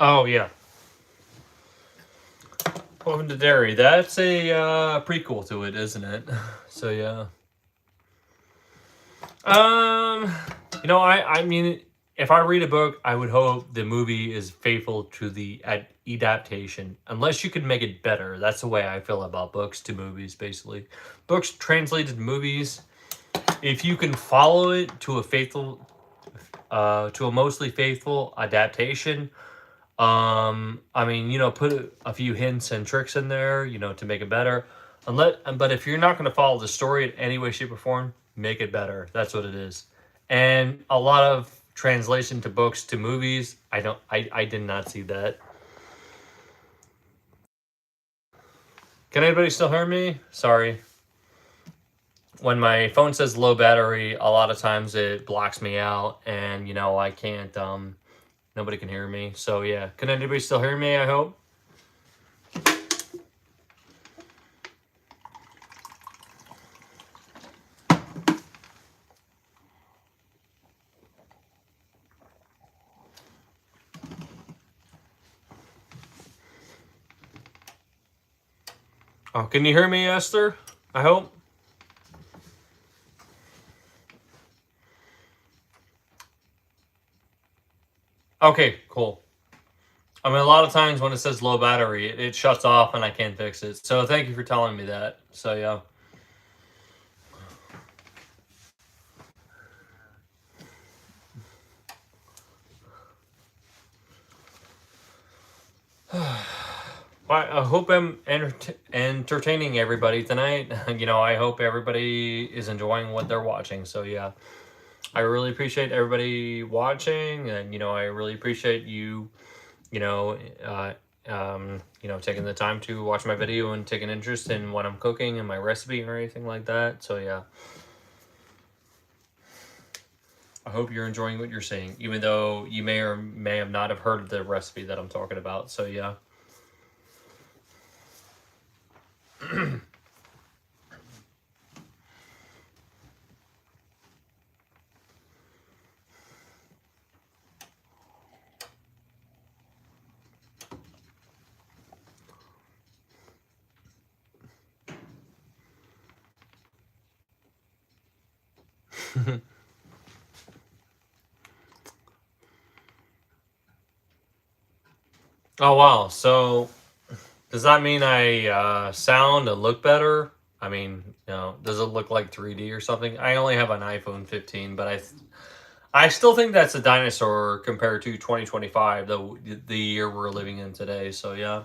Speaker 1: Oh yeah, Welcome to Dairy. That's a prequel to it, isn't it? So yeah. Um, I mean, if I read a book, I would hope the movie is faithful to the adaptation, unless you can make it better. That's the way I feel about books to movies, basically. Books translated to movies, if you can follow it to a faithful, to a mostly faithful adaptation. I mean, put a few hints and tricks in there, to make it better. But if you're not going to follow the story in any way, shape, or form, make it better. That's what it is. And a lot of translation to books to movies, I did not see that. Can anybody still hear me? Sorry. When my phone says low battery, a lot of times it blocks me out, and I can't. Nobody can hear me. So yeah, can anybody still hear me? I hope. Oh, can you hear me, Esther? I hope. Okay, cool. I mean, a lot of times when it says low battery, it shuts off and I can't fix it. So thank you for telling me that. So yeah. I hope I'm entertaining everybody tonight. I hope everybody is enjoying what they're watching. So yeah, I really appreciate everybody watching, and I really appreciate you, you know, uh, taking the time to watch my video and take an interest in what I'm cooking and my recipe or anything like that. So yeah, I hope you're enjoying what you're seeing, even though you may or may have not have heard of the recipe that I'm talking about. So yeah. Oh wow! So does that mean I sound and look better? I mean, does it look like 3D or something? I only have an iPhone 15, but I still think that's a dinosaur compared to 2025, the year we're living in today. So yeah.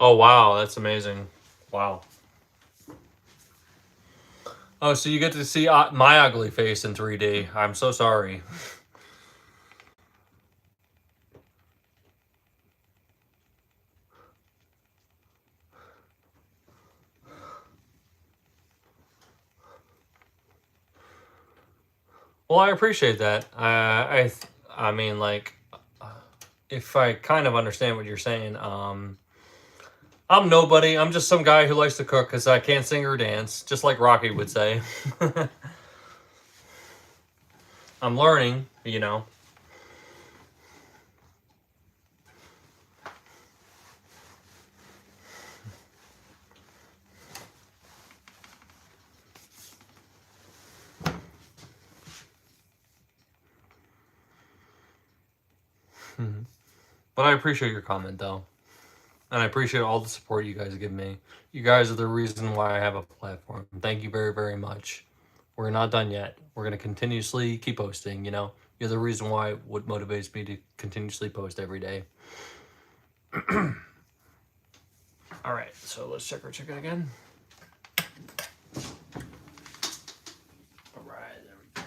Speaker 1: Oh wow, that's amazing. Wow. Oh, so you get to see my ugly face in 3D. I'm so sorry. Well, I appreciate that. I mean, like, if I kind of understand what you're saying, I'm nobody. I'm just some guy who likes to cook because I can't sing or dance, just like Rocky would say. I'm learning. But I appreciate your comment, though. And I appreciate all the support you guys give me. You guys are the reason why I have a platform. Thank you very, very much. We're not done yet. We're going to continuously keep posting. You're the reason why, what motivates me to continuously post every day. All right, so let's check our chicken again. All right, there we go.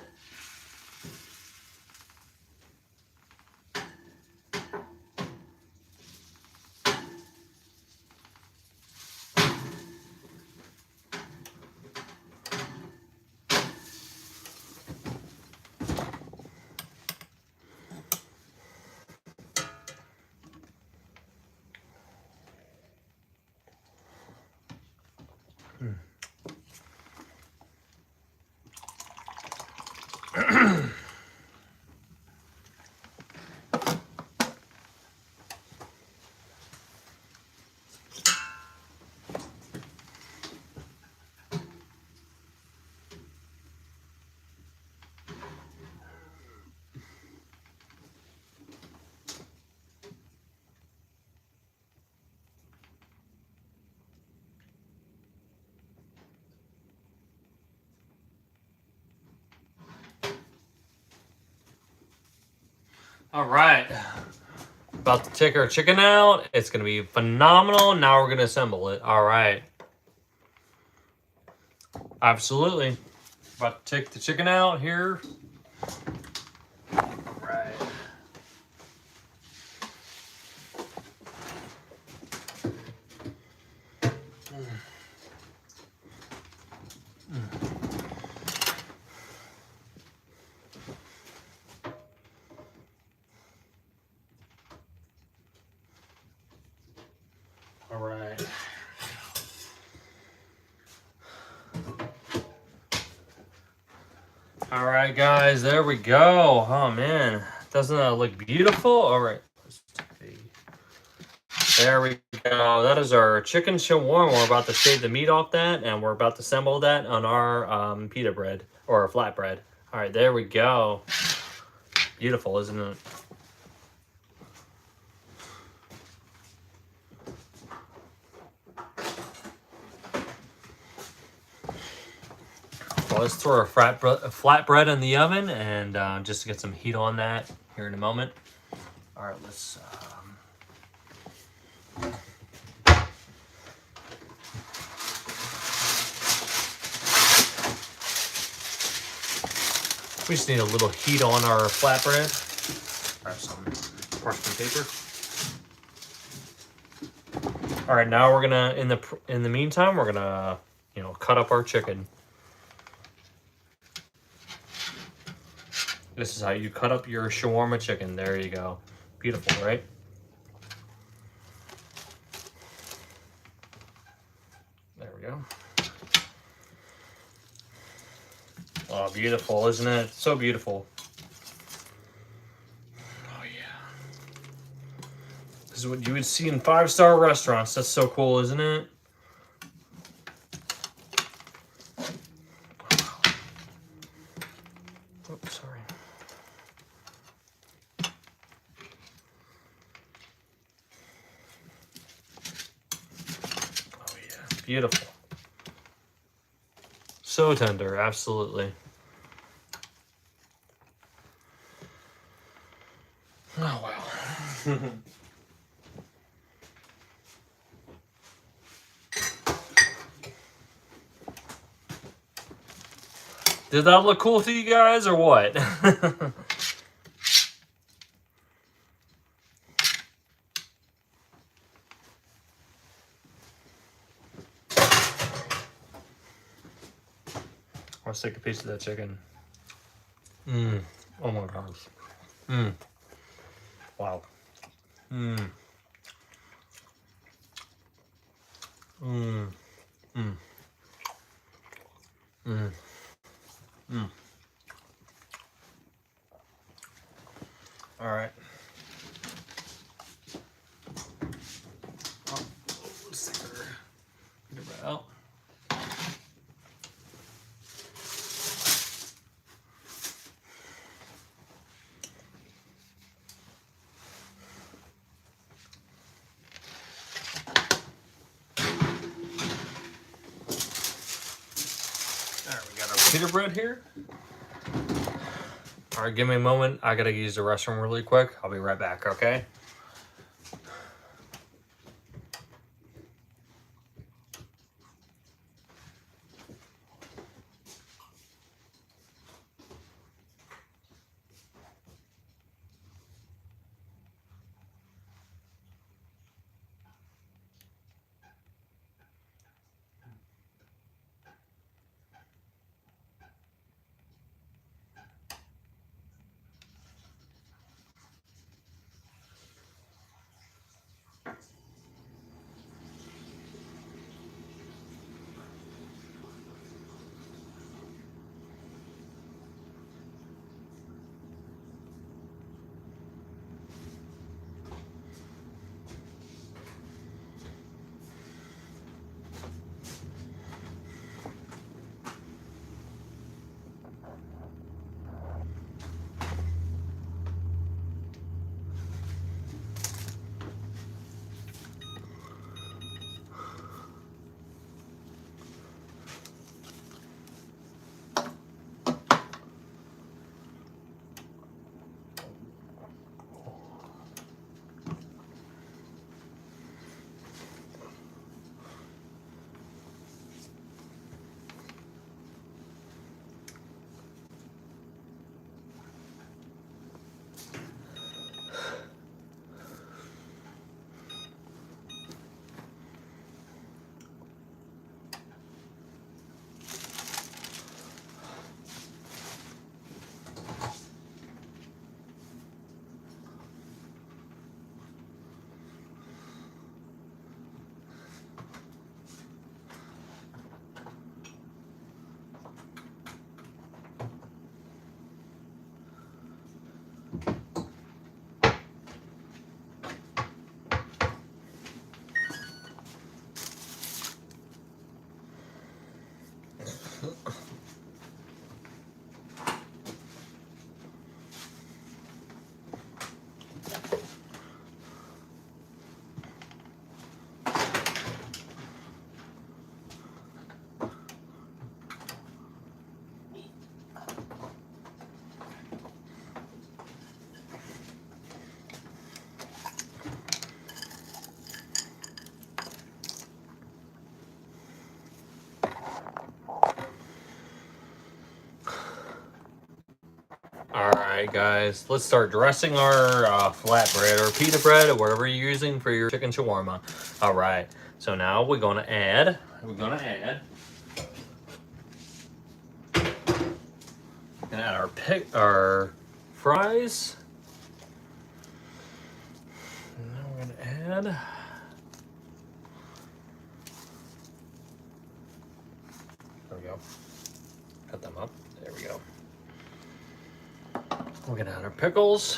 Speaker 1: All right. About to take our chicken out. It's going to be phenomenal. Now we're going to assemble it. All right. Absolutely. About to take the chicken out here. All right. All right. All right, guys, there we go. Oh, man. Doesn't that look beautiful? All right. There we go. That is our chicken shawarma. We're about to shave the meat off that, and we're about to assemble that on our pita bread, or flatbread. All right, there we go. Beautiful, isn't it? Well, let's throw our flatbread in the oven, and just to get some heat on that here in a moment. All right, let's... we just need a little heat on our flatbread. Grab some parchment paper. All right, now we're gonna, in the meantime, we're gonna, cut up our chicken. This is how you cut up your shawarma chicken. There you go. Beautiful, right? There we go. Oh, beautiful, isn't it? So beautiful. Oh, yeah. This is what you would see in 5-star restaurants. That's so cool, isn't it? Oops, sorry. Oh, yeah. Beautiful. So tender, absolutely. Oh, wow. Did that look cool to you guys, or what? Let's take a piece of that chicken. Oh my gosh. Wow. Mmm. All right. Oh, let's take her. Get it right out. There, we got our pita bread here. All right, give me a moment. I gotta use the restroom really quick. I'll be right back, okay? Alright guys, let's start dressing our flatbread or pita bread or whatever you're using for your chicken shawarma. Alright, so now we're gonna add our fries. And now we're gonna add there we go. Cut them up. There we go. We're gonna add our pickles.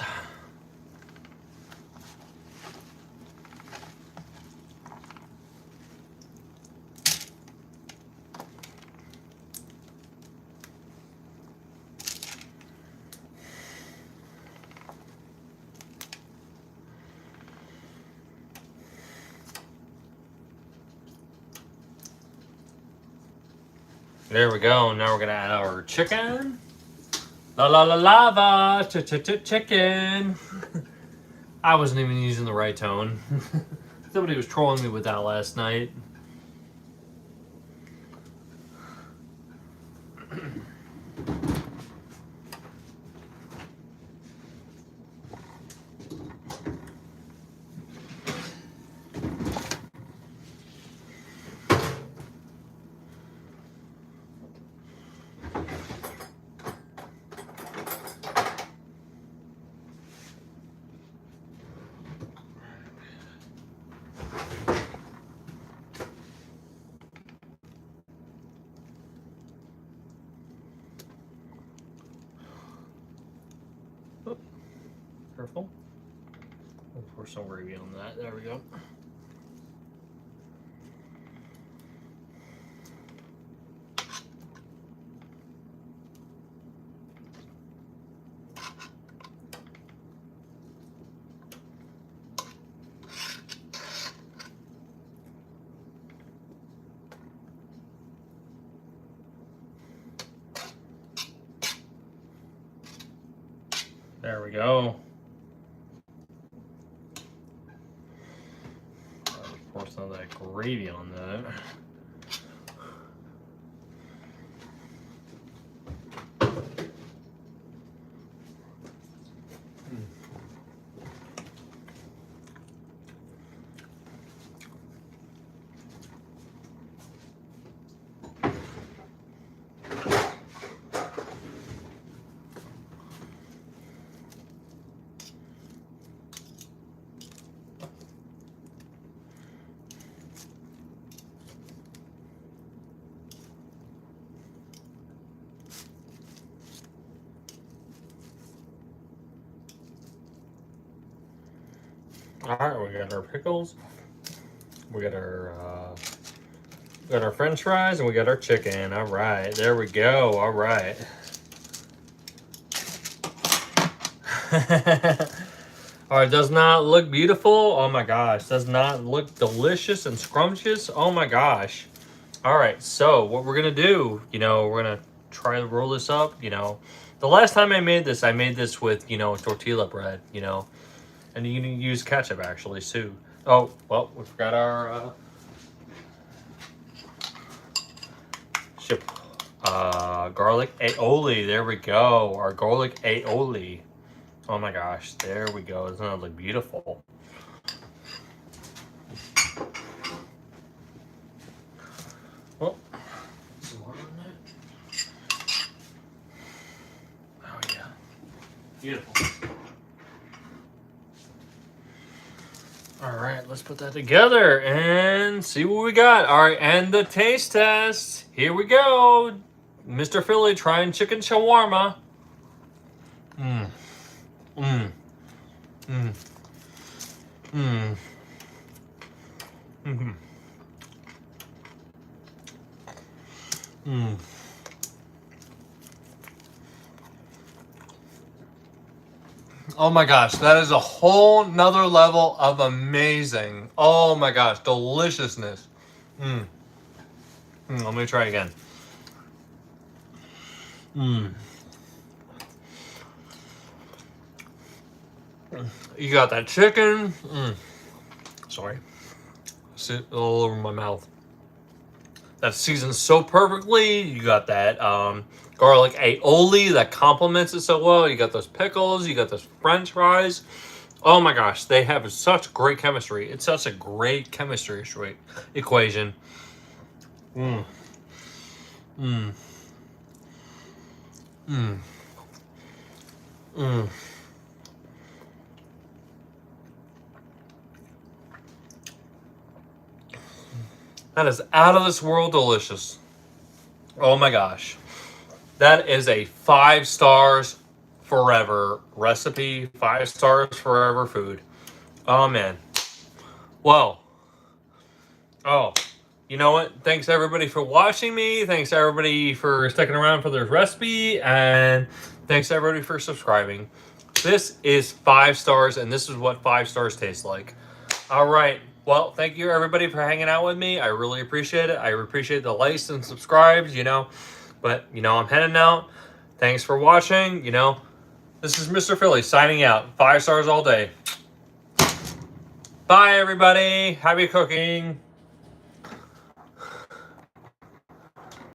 Speaker 1: There we go. Now we're gonna add our chicken. La la la lava, chicken. I wasn't even using the right tone. Somebody was trolling me with that last night. Oh, careful. We'll pour some gravy on that. There we go. There we go. Pour some of that gravy on that. All right, we got our pickles, we got our French fries, and we got our chicken. All right, there we go. All right. All right, does not look beautiful. Oh my gosh, does not look delicious and scrumptious. Oh my gosh. All right, so what we're gonna do, we're gonna try to roll this up. The last time I made this with, tortilla bread, and you can use ketchup actually too. Oh, well, we forgot our garlic aoili. There we go. Our garlic aoili. Oh my gosh, there we go. Doesn't that look beautiful? Oh, some water on that. Oh yeah, beautiful. All right, let's put that together and see what we got. All right, and the taste test. Here we go. Mr. Philly trying chicken shawarma. Mmm. Mmm. Mmm. Mmm. Mmm. Mmm. Oh my gosh, that is a whole nother level of amazing. Oh my gosh, deliciousness. Let me try again. You got that chicken. Sorry. Sit all over my mouth. That's seasoned so perfectly. You got that garlic aoili that complements it so well. You got those pickles. You got those French fries. Oh my gosh, they have such great chemistry. It's such a great chemistry equation. That is out of this world delicious. Oh my gosh. That is a 5 stars forever recipe. 5 stars forever food. Oh man. Well. Oh. You know what? Thanks everybody for watching me. Thanks everybody for sticking around for this recipe. And thanks everybody for subscribing. This is 5 stars, and this is what 5 stars taste like. All right. Well, thank you everybody for hanging out with me. I really appreciate it. I appreciate the likes and subscribes, But, I'm heading out. Thanks for watching. This is Mr. Philly signing out. 5 stars all day. Bye, everybody. Happy cooking.